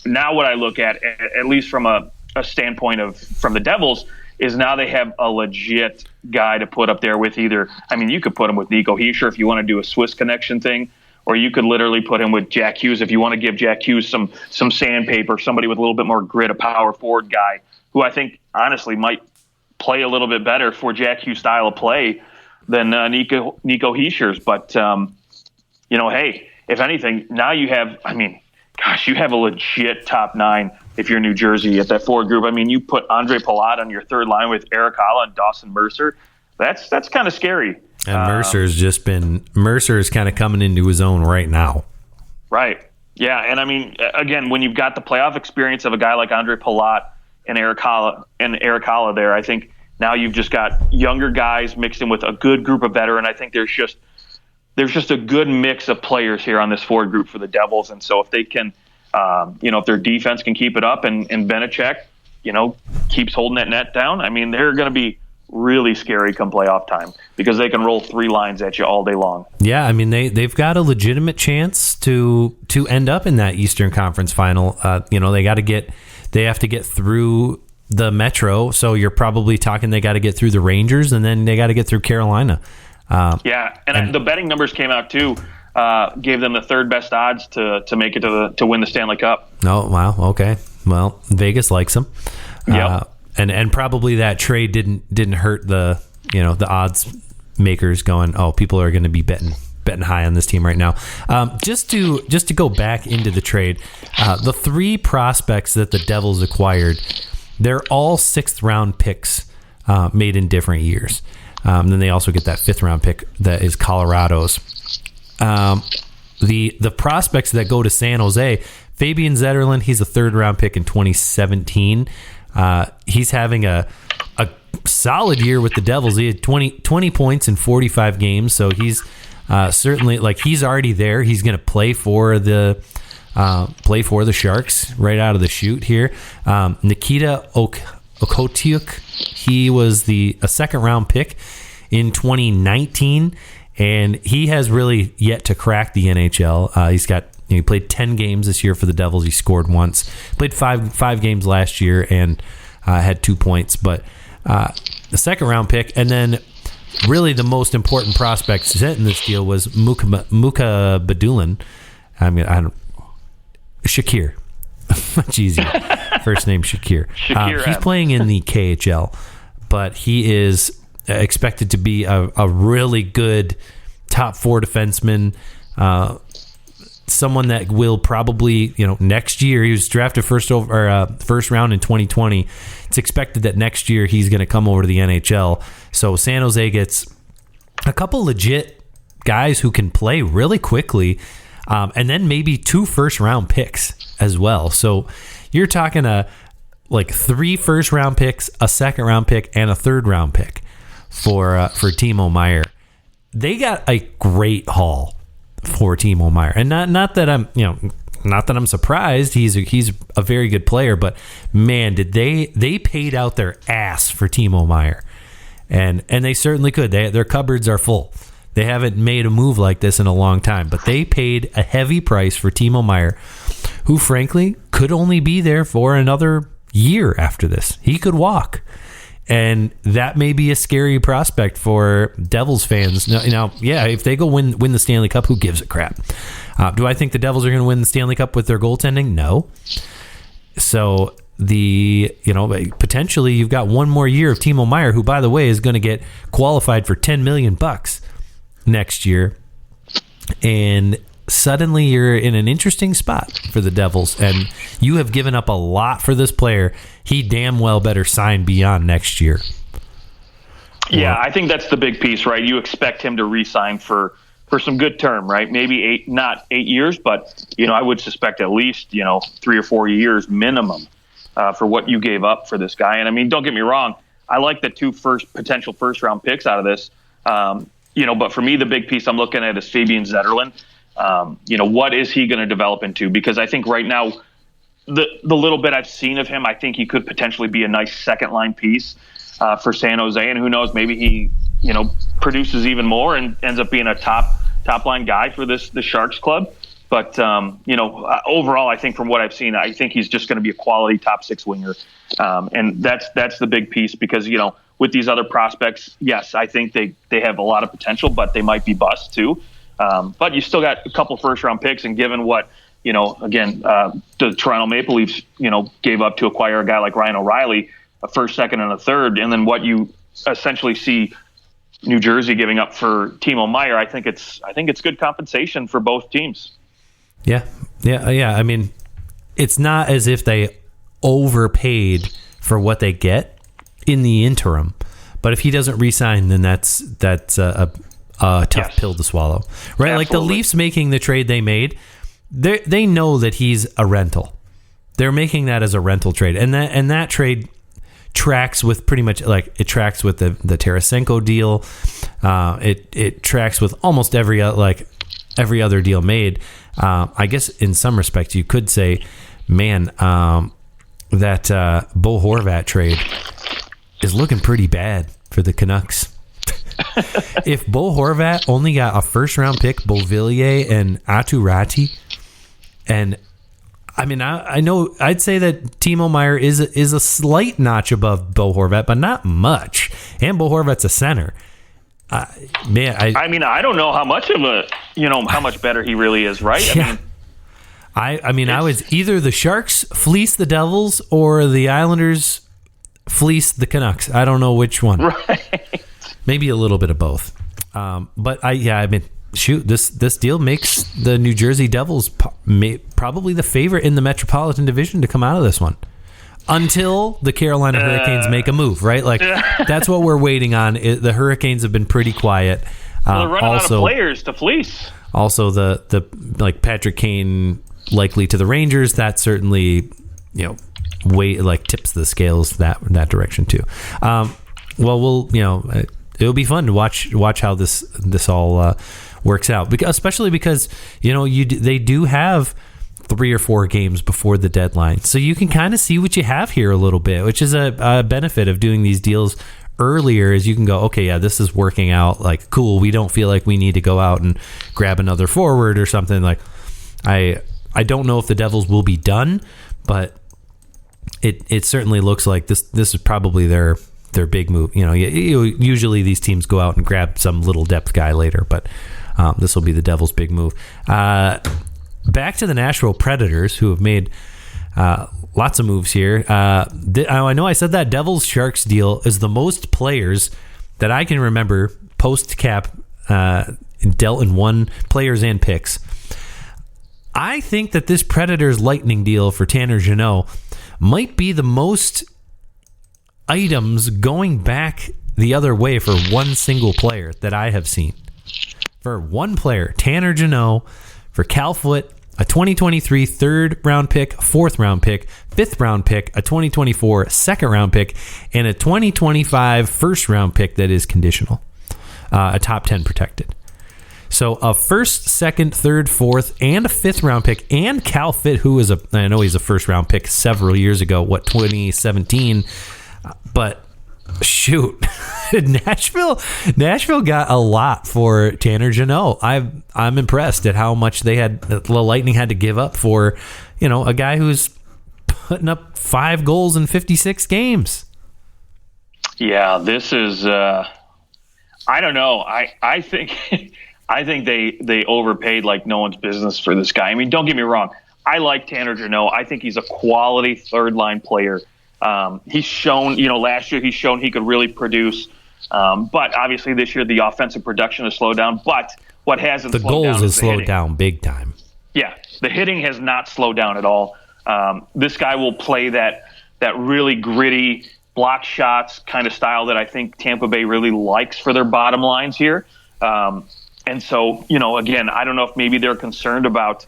now what I look at least from a standpoint from the Devils, is now they have a legit guy to put up there with either. I mean, you could put him with Nico Hischier if you want to do a Swiss connection thing, or you could literally put him with Jack Hughes if you want to give Jack Hughes some sandpaper, somebody with a little bit more grit, a power forward guy who I think honestly might play a little bit better for Jack Hughes' style of play than Nico Hischier's. But, hey, if anything, now you have a legit top nine if you're New Jersey at that forward group. I mean, you put Andre Palat on your third line with Eric Haula and Dawson Mercer. That's kind of scary. And Mercer's kind of coming into his own right now. Right. Yeah. And I mean, again, when you've got the playoff experience of a guy like Andre Palat and Eric Haula there, I think now you've just got younger guys mixed in with a good group of veteran. I think there's just a good mix of players here on this forward group for the Devils. And so if they can, if their defense can keep it up and Beneček, keeps holding that net down, I mean, they're going to be really scary come playoff time because they can roll three lines at you all day long. Yeah, I mean, they've got a legitimate chance to end up in that Eastern Conference final. They have to get through the Metro, so you're probably talking they got to get through the Rangers, and then they got to get through Carolina. And the betting numbers came out too. Gave them the third best odds to make it to win the Stanley Cup. Oh wow, okay. Well, Vegas likes them. Yep. And probably that trade didn't hurt the odds makers going, oh, people are going to be betting high on this team right now. Just to go back into the trade, the three prospects that the Devils acquired, they're all 6th round picks made in different years. Then they also get that 5th round pick that is Colorado's. The prospects that go to San Jose, Fabian Zetterlund, he's a 3rd round pick in 2017. He's having a solid year with the Devils. He had 20 points in 45 games, so he's certainly he's already there. He's going to play for the Sharks right out of the chute here. Nikita Okotiuk, he was a 2nd round pick in 2019, and he has really yet to crack the NHL. He played 10 games this year for the Devils. He scored once. Played five games last year and had 2 points. But the 2nd round pick, and then really the most important prospect set in this deal was Muka Badulin. Shakir. Much easier. First name Shakir. He's playing in the KHL, but he is expected to be a really good top 4 defenseman. Someone that will probably, next year, he was drafted first round in 2020. It's expected that next year he's going to come over to the NHL. So San Jose gets a couple legit guys who can play really quickly, and then maybe 2 first-round picks as well. So you're talking 3 first-round picks, a 2nd-round pick, and a 3rd-round pick for Timo Meier. They got a great haul for Timo Meier, and not that I'm surprised. He's a very good player, but man, did they paid out their ass for Timo Meier, and they certainly could. Their cupboards are full. They haven't made a move like this in a long time, but they paid a heavy price for Timo Meier, who frankly could only be there for another year after this. He could walk. And that may be a scary prospect for Devils fans. Now, if they go win the Stanley Cup, who gives a crap? Do I think the Devils are going to win the Stanley Cup with their goaltending? No. So potentially you've got one more year of Timo Meier, who, by the way, is going to get qualified for $10 million next year, and suddenly you're in an interesting spot for the Devils, and you have given up a lot for this player. He damn well better sign beyond next year. Yeah, I think that's the big piece, right? You expect him to re-sign for some good term, right? Maybe not 8 years, but I would suspect at least 3 or 4 years minimum for what you gave up for this guy. And I mean, don't get me wrong, I like the 2 potential first round picks out of this. But for me, the big piece I'm looking at is Fabian Zetterlund. What is he going to develop into? Because I think right now, the little bit I've seen of him, I think he could potentially be a nice second line piece for San Jose. And who knows, maybe he, produces even more and ends up being a top line guy for the Sharks club. But, overall, I think from what I've seen, I think he's just going to be a quality top six winger. And that's the big piece because, with these other prospects, yes, I think they have a lot of potential, but they might be busts too. But you still got a couple first round picks. And given what, the Toronto Maple Leafs, gave up to acquire a guy like Ryan O'Reilly, a first, second, and a third, and then what you essentially see New Jersey giving up for Timo Meier, I think it's good compensation for both teams. Yeah. I mean, it's not as if they overpaid for what they get in the interim, but if he doesn't re-sign, then that's a tough pill to swallow, right? Absolutely. Like the Leafs making the trade they made, they know that he's a rental. They're making that as a rental trade, and that trade tracks with pretty much it tracks with the Tarasenko deal. It tracks with almost every other deal made. I guess in some respects you could say, man, that Bo Horvat trade is looking pretty bad for the Canucks. If Bo Horvat only got a first-round pick, Beauvillier and Aturati, and I mean, I know I'd say that Timo Meier is a slight notch above Bo Horvat, but not much. And Bo Horvat's a center. I don't know how much of how much better he really is, right? Yeah. I was either the Sharks fleece the Devils or the Islanders fleece the Canucks. I don't know which one. Right. Maybe a little bit of both. This deal makes the New Jersey Devils probably the favorite in the Metropolitan Division to come out of this one. Until the Carolina Hurricanes make a move, right? That's what we're waiting on. The Hurricanes have been pretty quiet. They're running out of players to fleece. Also, the Patrick Kane likely to the Rangers. That certainly tips the scales that direction too. It'll be fun to watch how this all works out, especially because they do have 3 or 4 games before the deadline, so you can kind of see what you have here a little bit, which is a benefit of doing these deals earlier. Is you can go, okay, yeah, this is working out, cool, we don't feel like we need to go out and grab another forward or something. I don't know if the Devils will be done, but it certainly looks like this is probably their big move. Usually these teams go out and grab some little depth guy later, but this will be the Devils' big move. Back to the Nashville Predators, who have made lots of moves here. I know I said that Devils-Sharks deal is the most players that I can remember post-cap dealt in one, players and picks. I think that this Predators-Lightning deal for Tanner Jeannot might be the most items going back the other way for one single player that I have seen. For one player, Tanner Jeannot, for Cal Foote, a 2023 third-round pick, fourth-round pick, fifth-round pick, a 2024 second-round pick, and a 2025 first-round pick that is conditional, a top 10 protected. So a first, second, third, fourth, and a fifth-round pick, and Cal Foote, who is I know he's a first-round pick several years ago, 2017, but shoot, Nashville got a lot for Tanner Jeannot. I'm impressed at how much the Lightning had to give up for, a guy who's putting up 5 goals in 56 games. Yeah, this is I don't know. I think I think they overpaid like no one's business for this guy. I mean, don't get me wrong. I like Tanner Jeannot. I think he's a quality third line player. He's shown, last year he's shown he could really produce. But obviously this year the offensive production has slowed down. But what hasn't slowed down is the hitting. The goals have slowed down big time. Yeah, the hitting has not slowed down at all. This guy will play that really gritty block shots kind of style that I think Tampa Bay really likes for their bottom lines here. And so, again, I don't know if maybe they're concerned about,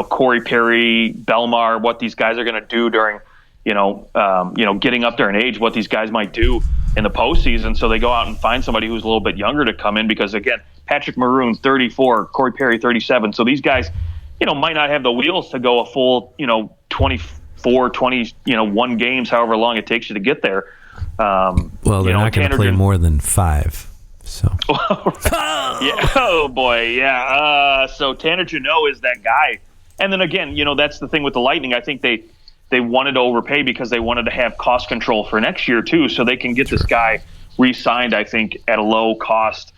Corey Perry, Belmar, what these guys are going to do during, getting up there in age, what these guys might do in the postseason. So they go out and find somebody who's a little bit younger to come in because, again, Patrick Maroon, 34, Corey Perry, 37. So these guys, might not have the wheels to go a full, 24, 21 games, however long it takes you to get there. Well, they're not going to play more than 5. So. Yeah. Oh boy. Yeah. So Tanner Jeannot is that guy. And then again, that's the thing with the Lightning. I think they wanted to overpay because they wanted to have cost control for next year too. So they can get this guy re-signed, I think, at a low cost,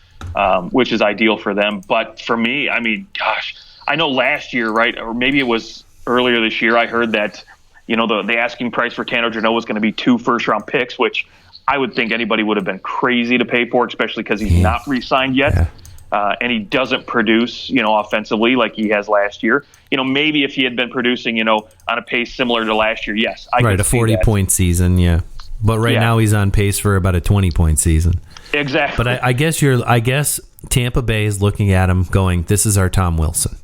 which is ideal for them. But for me, I mean, gosh, I know last year, right? Or maybe it was earlier this year, I heard that, the asking price for Tanner Jeannot was going to be 2 first-round picks, which I would think anybody would have been crazy to pay for, especially because he's not re-signed yet. Yeah. And he doesn't produce, offensively like he has last year. Maybe if he had been producing, on a pace similar to last year, yes. I could a 40-point season, yeah. But right now he's on pace for about a 20-point season. Exactly. But I guess Tampa Bay is looking at him going, this is our Tom Wilson.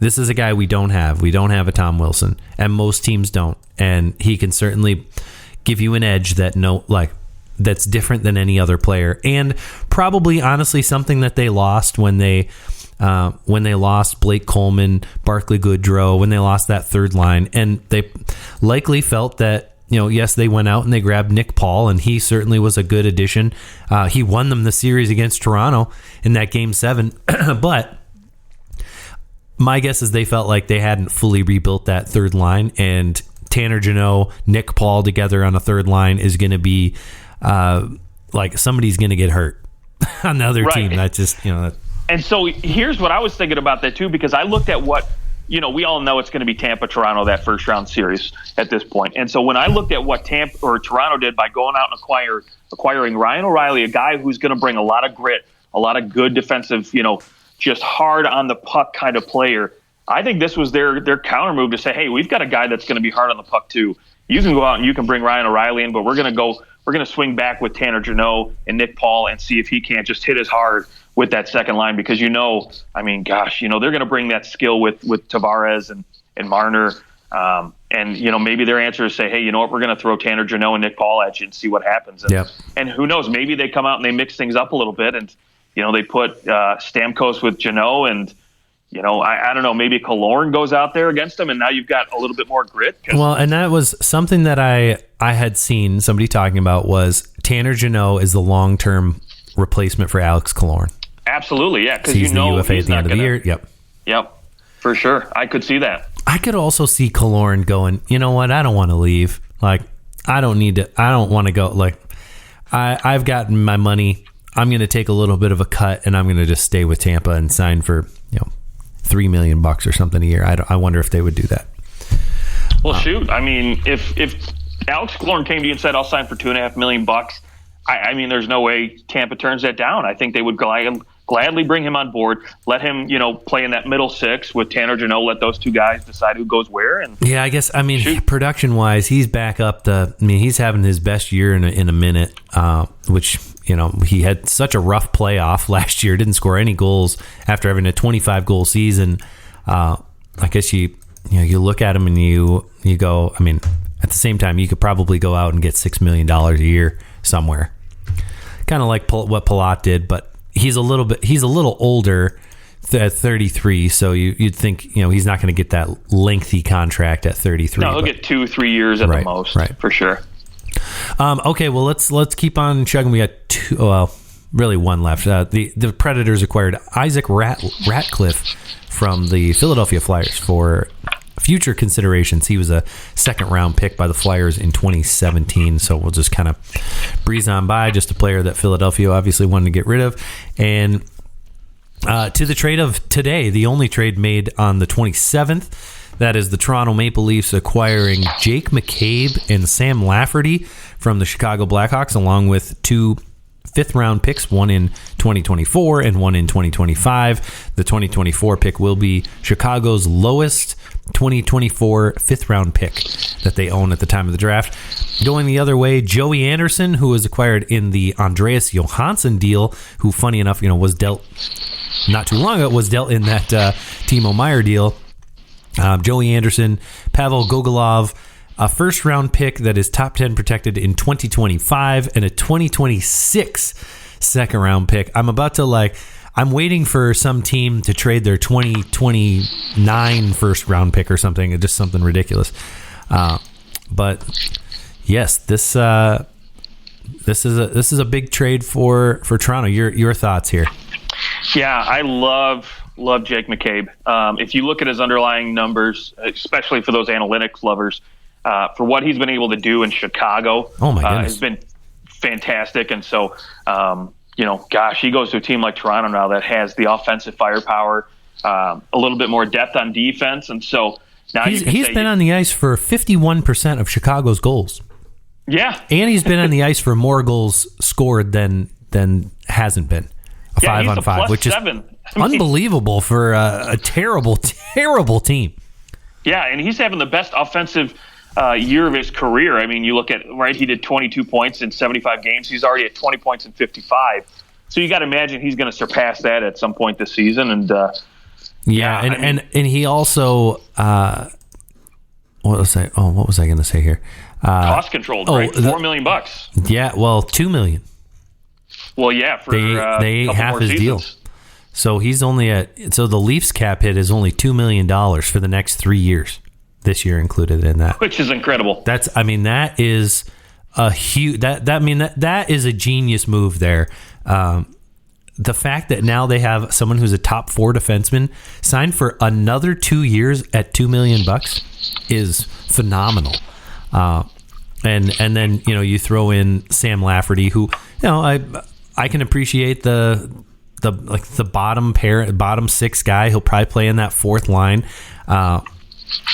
This is a guy we don't have. We don't have a Tom Wilson, and most teams don't. And he can certainly give you an edge that's different than any other player, and probably honestly something that they lost when they lost Blake Coleman, Barclay Goodrow, when they lost that third line, and they likely felt that yes, they went out and they grabbed Nick Paul, and he certainly was a good addition. He won them the series against Toronto in that Game 7, but my guess is they felt like they hadn't fully rebuilt that third line, and Tanner Jeannot, Nick Paul together on a third line is going to be somebody's going to get hurt on the other team. That's just, And so here's what I was thinking about that too, because I looked at what, we all know it's going to be Tampa, Toronto, that first round series at this point. And so when I looked at what Tampa or Toronto did by going out and acquiring Ryan O'Reilly, a guy who's going to bring a lot of grit, a lot of good defensive, just hard on the puck kind of player. I think this was their counter move to say, hey, we've got a guy that's going to be hard on the puck too. You can go out and you can bring Ryan O'Reilly in, but we're going to swing back with Tanner Jeannot and Nick Paul and see if he can't just hit as hard with that second line, because they're going to bring that skill with Tavares and Marner. And maybe their answer is say, hey, you know what, we're going to throw Tanner Jeannot and Nick Paul at you and see what happens. And who knows, maybe they come out and they mix things up a little bit and, they put Stamkos with Jeannot and, I don't know, maybe Killorn goes out there against them, and now you've got a little bit more grit. Well, and that was something that I had seen somebody talking about was Tanner Jeannot is the long-term replacement for Alex Killorn. Absolutely, yeah, because he's the UFA at the end of the year. Yep, for sure. I could see that. I could also see Killorn going, you know what, I don't want to leave. I don't want to go. I've gotten my money. I'm going to take a little bit of a cut, and I'm going to just stay with Tampa and sign for, $3 million or something a year. I wonder if they would do that. Well, shoot. I mean, if Alex Killorn came to you and said, I'll sign for $2.5 million, I mean, there's no way Tampa turns that down. I think they would gladly bring him on board, let him, play in that middle six with Tanner Jeannot, let those two guys decide who goes where. And yeah, I guess, production wise, he's back up he's having his best year in a minute, which, he had such a rough playoff last year, didn't score any goals after having a 25 goal season. I guess you look at him and you go, at the same time, you could probably go out and get $6 million a year somewhere. Kind of like what Palat did, but he's a little older at 33, so you'd think he's not going to get that lengthy contract at 33. No, he'll get 2-3 years at the most, for sure. Okay, well let's keep on chugging. We got really one left. The Predators acquired Isaac Ratcliffe from the Philadelphia Flyers for future considerations. He was a second-round pick by the Flyers in 2017, so we'll just kind of breeze on by. Just a player that Philadelphia obviously wanted to get rid of. And to the trade of today, the only trade made on the 27th, that is the Toronto Maple Leafs acquiring Jake McCabe and Sam Lafferty from the Chicago Blackhawks, along with 2 fifth-round picks, one in 2024 and one in 2025. The 2024 pick will be Chicago's lowest 2024 fifth-round pick that they own at the time of the draft. Going the other way, Joey Anderson, who was acquired in the Andreas Johansson deal, who, funny enough, was dealt not too long ago, was dealt in that Timo Meier deal. Joey Anderson, Pavel Gogolov, a first-round pick that is top 10 protected in 2025, and a 2026 second-round pick. I'm waiting for some team to trade their 2029 first-round pick or something, just something ridiculous. But yes, this is a big trade for Toronto. Your thoughts here? Yeah, I love Jake McCabe. If you look at his underlying numbers, especially for those analytics lovers, for what he's been able to do in Chicago, oh my goodness, has been fantastic. And so, he goes to a team like Toronto now that has the offensive firepower, a little bit more depth on defense, and so now he's been on the ice for 51% of Chicago's goals. Yeah, and he's been on the ice for more goals scored than hasn't been. A 5-on-5, which is unbelievable for a terrible, terrible team. Yeah, and he's having the best offensive year of his career. I mean, you look at, right, he did 22 points in 75 games. He's already at 20 points in 55. So you got to imagine he's going to surpass that at some point this season. And and he also what was I going to say here? Cost controlled, right? $4 million. Yeah, well, $2 million. Well, yeah, for they ate half his deal. So he's only the Leafs cap hit is only $2 million for the next 3 years. This year included in that, which is incredible. That is a huge. That is a genius move there. The fact that now they have someone who's a top 4 defenseman signed for another 2 years at $2 million is phenomenal. And then you throw in Sam Lafferty, who I can appreciate the bottom 6 guy. He'll probably play in that fourth line.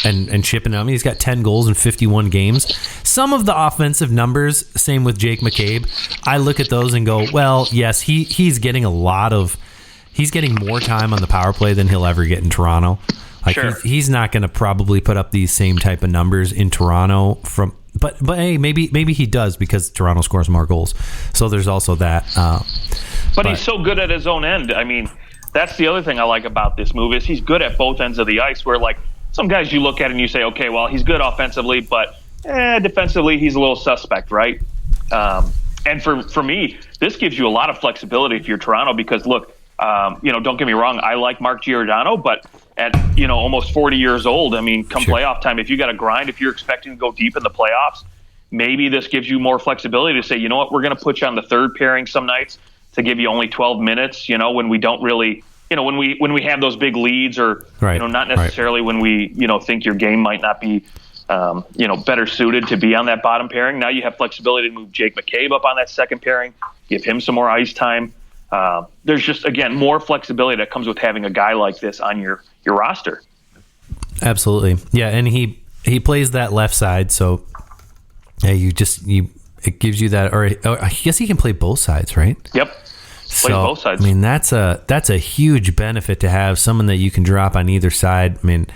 And chipping him. He's got 10 goals in 51 games. Some of the offensive numbers, same with Jake McCabe, I look at those and go, well, yes, he's getting he's getting more time on the power play than he'll ever get in Toronto. Sure. He's not going to probably put up these same type of numbers in Toronto but hey, maybe he does because Toronto scores more goals. So there's also that. But he's so good at his own end. I mean, that's the other thing I like about this move is he's good at both ends of the ice where some guys you look at and you say, okay, well, he's good offensively, but defensively he's a little suspect, right? And for me, this gives you a lot of flexibility if you're Toronto because, look, don't get me wrong, I like Mark Giordano, but at almost 40 years old, I mean, come playoff time, if you got to grind, if you're expecting to go deep in the playoffs, maybe this gives you more flexibility to say, you know what, we're going to put you on the third pairing some nights to give you only 12 minutes, when we don't really – when we have those big leads or, not necessarily when we, think your game might not be, better suited to be on that bottom pairing. Now you have flexibility to move Jake McCabe up on that second pairing, give him some more ice time. There's just, again, more flexibility that comes with having a guy like this on your roster. Absolutely. Yeah, and he plays that left side, so it gives you that, or I guess he can play both sides, right? Yep. Plays both sides. I mean, that's a huge benefit to have someone that you can drop on either side. I mean,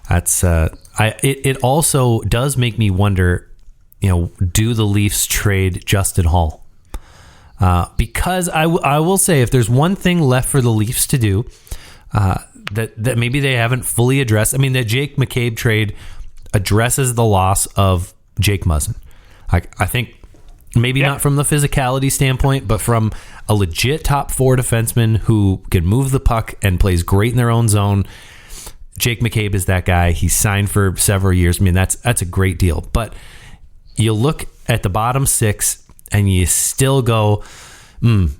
that's it also does make me wonder, do the Leafs trade Justin Hall? Because I will say, if there's one thing left for the Leafs to do that maybe they haven't fully addressed, I mean, that Jake McCabe trade addresses the loss of Jake Muzzin. I think. Maybe not from the physicality standpoint, but from a legit top 4 defenseman who can move the puck and plays great in their own zone. Jake McCabe is that guy. He's signed for several years. I mean, that's a great deal. But you look at the bottom 6 and you still go, do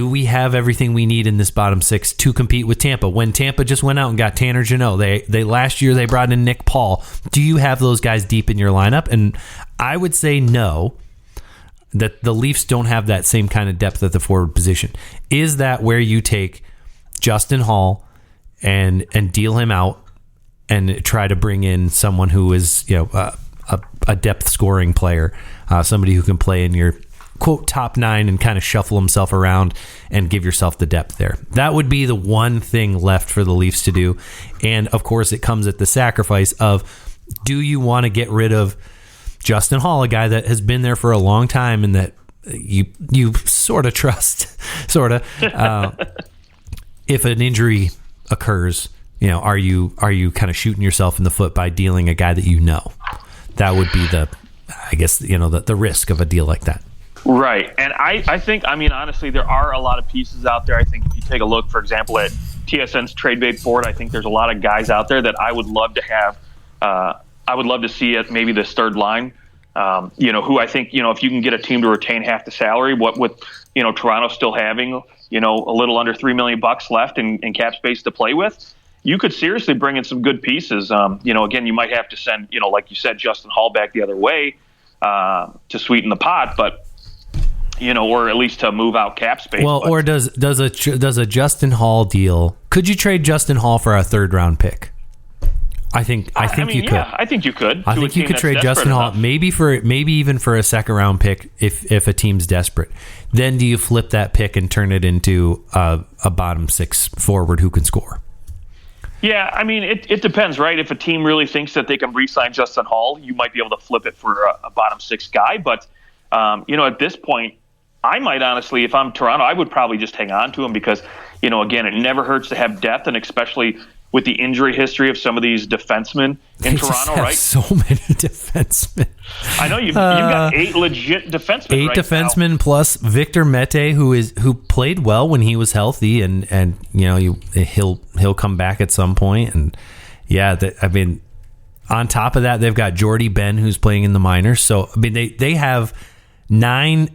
we have everything we need in this bottom 6 to compete with Tampa? When Tampa just went out and got Tanner Jeannot, they last year they brought in Nick Paul. Do you have those guys deep in your lineup? And I would say no, that the Leafs don't have that same kind of depth at the forward position. Is that where you take Justin Hall and deal him out and try to bring in someone who is a depth scoring player, somebody who can play in your quote top 9 and kind of shuffle himself around and give yourself the depth there? That would be the one thing left for the Leafs to do. And of course it comes at the sacrifice of, do you want to get rid of Justin Hall, a guy that has been there for a long time and that you sort of trust, if an injury occurs, are you kind of shooting yourself in the foot by dealing a guy that you know? That would be the risk of a deal like that. Right. And I think, honestly, there are a lot of pieces out there. I think if you take a look, for example, at TSN's trade bait board, I think there's a lot of guys out there that I would love to have. I would love to see at maybe this third line, who I think, if you can get a team to retain half the salary, what with, Toronto still having, a little under $3 million left in cap space to play with, you could seriously bring in some good pieces. Again, you might have to send, like you said, Justin Hall back the other way to sweeten the pot, but or at least to move out cap space. Well, or does a Justin Hall deal? Could you trade Justin Hall for a third round pick? I think you could. Yeah, I think you could. I think you could trade Justin Hall maybe even for a second round pick if a team's desperate. Then do you flip that pick and turn it into a bottom six forward who can score? Yeah, it depends, right? If a team really thinks that they can re-sign Justin Hall, you might be able to flip it for a bottom six guy. But at this point, I might honestly, if I'm Toronto, I would probably just hang on to him because, again, it never hurts to have depth, and especially with the injury history of some of these defensemen in Toronto, right? So many defensemen. I know you've got 8 legit defensemen. 8 right defensemen now. Plus Victor Mete, who played well when he was healthy, and he'll come back at some point. And on top of that, they've got Jordy Ben, who's playing in the minors. So they have 9-10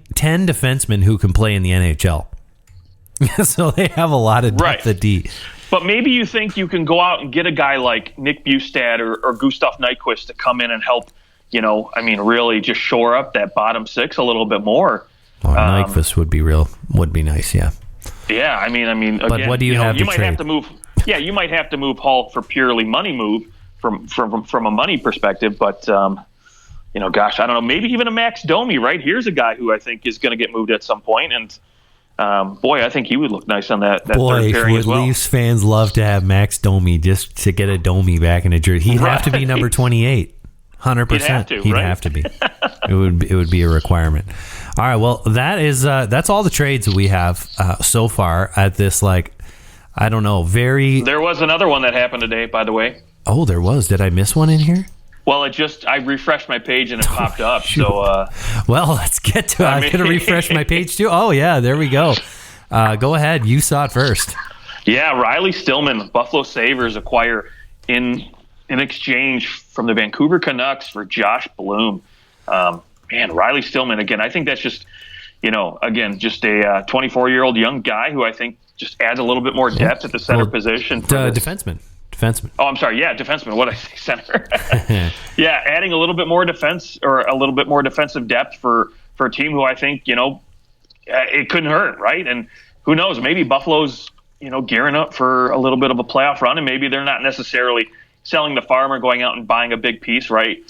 defensemen who can play in the NHL. So they have a lot of depth at D. But maybe you think you can go out and get a guy like Nick Bustad or Gustav Nyquist to come in and help, really just shore up that bottom six a little bit more. Nyquist would be nice, yeah. Yeah, again, but what do you have to might trade? have to move. Yeah, you might have to move Hall for purely money move from a money perspective. But gosh, I don't know. Maybe even a Max Domi. Right, here's a guy who I think is going to get moved at some point, and I think he would look nice on that third pairing as well. Leafs fans love to have Max Domi just to get a Domi back in a jersey. He'd have to be number 28. 100%. He'd have to be. It would be a requirement. All right. Well, that's all the trades that we have so far at this. I don't know. There was another one that happened today, by the way. Oh, there was. Did I miss one in here? Well, I refreshed my page and it popped up. So, well, let's get to it. I'm going to refresh my page too. Oh yeah, there we go. Go ahead. You saw it first. Yeah, Riley Stillman, Buffalo Sabres acquire in exchange from the Vancouver Canucks for Josh Bloom. Riley Stillman again. I think that's just, just a 24-year-old young guy who I think just adds a little bit more depth at the center position. Defenseman. Oh, I'm sorry. Yeah, defenseman. What did I say? Center. Yeah, adding a little bit more defense or a little bit more defensive depth for a team who I think, it couldn't hurt, right? And who knows? Maybe Buffalo's, gearing up for a little bit of a playoff run, and maybe they're not necessarily selling the farm or going out and buying a big piece, right?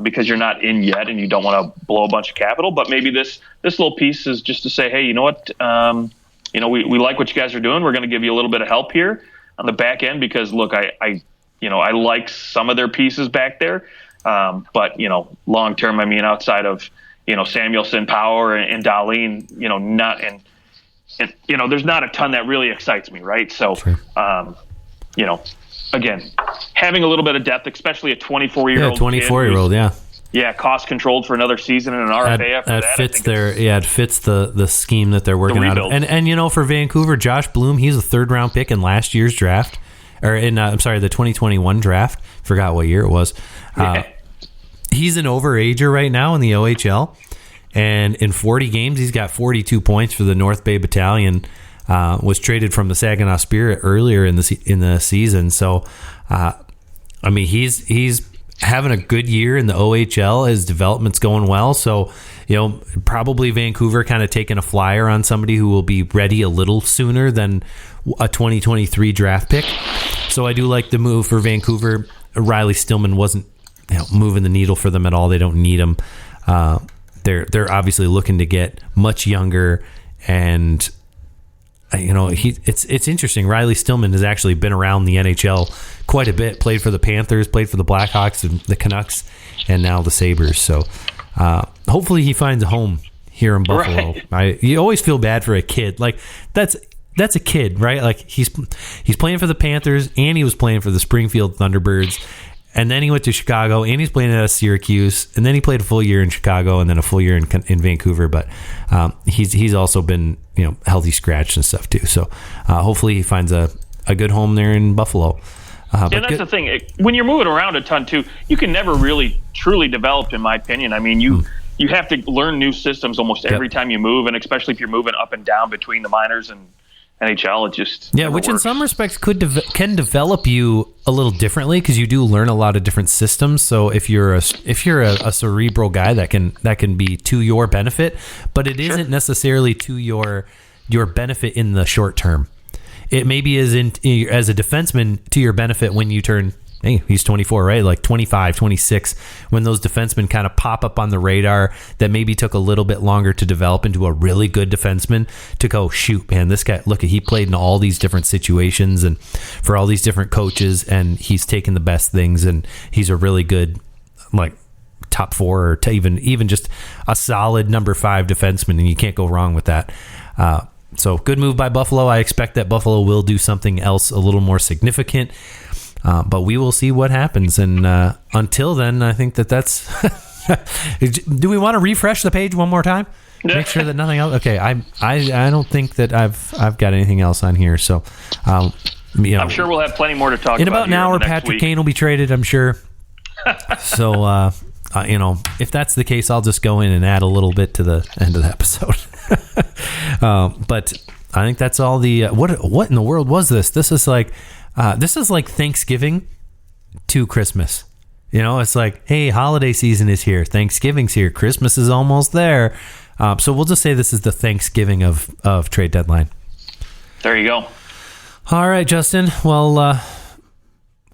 Because you're not in yet and you don't want to blow a bunch of capital. But maybe this little piece is just to say, hey, you know what? We like what you guys are doing. We're going to give you a little bit of help here on the back end because look, I like some of their pieces back there, but long term, outside of Samuelson, Power, and Dahlin, not and there's not a ton that really excites me, right? So, sure. Again, having a little bit of depth, especially a 24-year-old, 24-year-old, cost controlled for another season and an RFA after that. It fits the scheme that they're working out of. And for Vancouver, Josh Bloom, he's a third-round pick in last year's draft, or the 2021 draft. Forgot what year it was. He's an overager right now in the OHL, and in 40 games, he's got 42 points for the North Bay Battalion. Was traded from the Saginaw Spirit earlier in the season, so he's having a good year in the OHL. His development's going well, so probably Vancouver kind of taking a flyer on somebody who will be ready a little sooner than a 2023 draft pick. So I do like the move for Vancouver. Riley Stillman wasn't moving the needle for them at all. They don't need him. They're obviously looking to get much younger, and it's interesting. Riley Stillman has actually been around the NHL quite a bit. Played for the Panthers, played for the Blackhawks and the Canucks, and now the Sabres. So hopefully he finds a home here in Buffalo. Right. You always feel bad for a kid. Like that's that's a kid, right? Like he's playing for the Panthers, and he was playing for the Springfield Thunderbirds, and then he went to Chicago, and he's playing at Syracuse, and then he played a full year in Chicago, and then a full year in Vancouver. But he's also been healthy scratched and stuff too. So hopefully he finds a good home there in Buffalo. Yeah, that's the thing. When you're moving around a ton too, you can never really truly develop, in my opinion. I mean, you have to learn new systems almost every time you move, and especially if you're moving up and down between the minors and NHL, it just which works. In some respects can develop you a little differently, because you do learn a lot of different systems. So if you're a cerebral guy, that can be to your benefit, but it isn't necessarily to your benefit in the short term. It maybe is as a defenseman to your benefit when you turn. Hey, he's 24, right? Like 25, 26, when those defensemen kind of pop up on the radar that maybe took a little bit longer to develop into a really good defenseman, to go, shoot, man, this guy, look, he played in all these different situations and for all these different coaches, and he's taken the best things, and he's a really good, like, top 4 or even just a solid number 5 defenseman, and you can't go wrong with that. So good move by Buffalo. I expect that Buffalo will do something else a little more significant. But we will see what happens, and until then, I think that's. Do we want to refresh the page one more time? Make sure that nothing else. Okay, I don't think that I've got anything else on here. So, I'm sure we'll have plenty more to talk about. In about an hour, Patrick Kane will be traded, I'm sure. So, if that's the case, I'll just go in and add a little bit to the end of the episode. But I think that's all the. What in the world was this? This is like Thanksgiving to Christmas. It's like, hey, holiday season is here. Thanksgiving's here. Christmas is almost there. So we'll just say this is the Thanksgiving of trade deadline. There you go. All right, Justin. Well,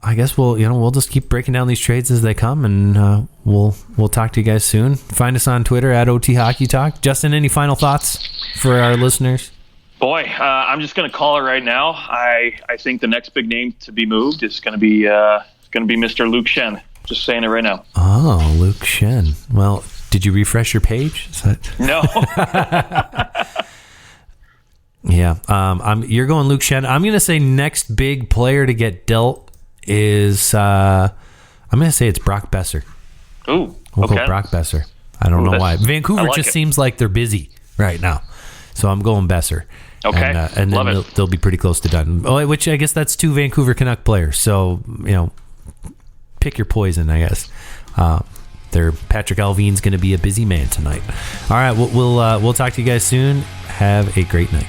I guess we'll just keep breaking down these trades as they come, and we'll talk to you guys soon. Find us on Twitter at OT Hockey Talk. Justin, any final thoughts for our listeners? Boy, I'm just going to call it right now. I think the next big name to be moved is going to be Mr. Luke Schenn. Just saying it right now. Oh, Luke Schenn. Well, did you refresh your page? No. Yeah. You're going Luke Schenn. I'm going to say next big player to get dealt is I'm going to say it's Brock Besser. Ooh. We'll go Brock Besser. I don't know why. Vancouver just seems like they're busy right now, so I'm going Besser. Okay, and then they'll be pretty close to done. Oh, which I guess that's 2 Vancouver Canuck players. So pick your poison, I guess. Patrick Alvin's going to be a busy man tonight. All right, we'll talk to you guys soon. Have a great night.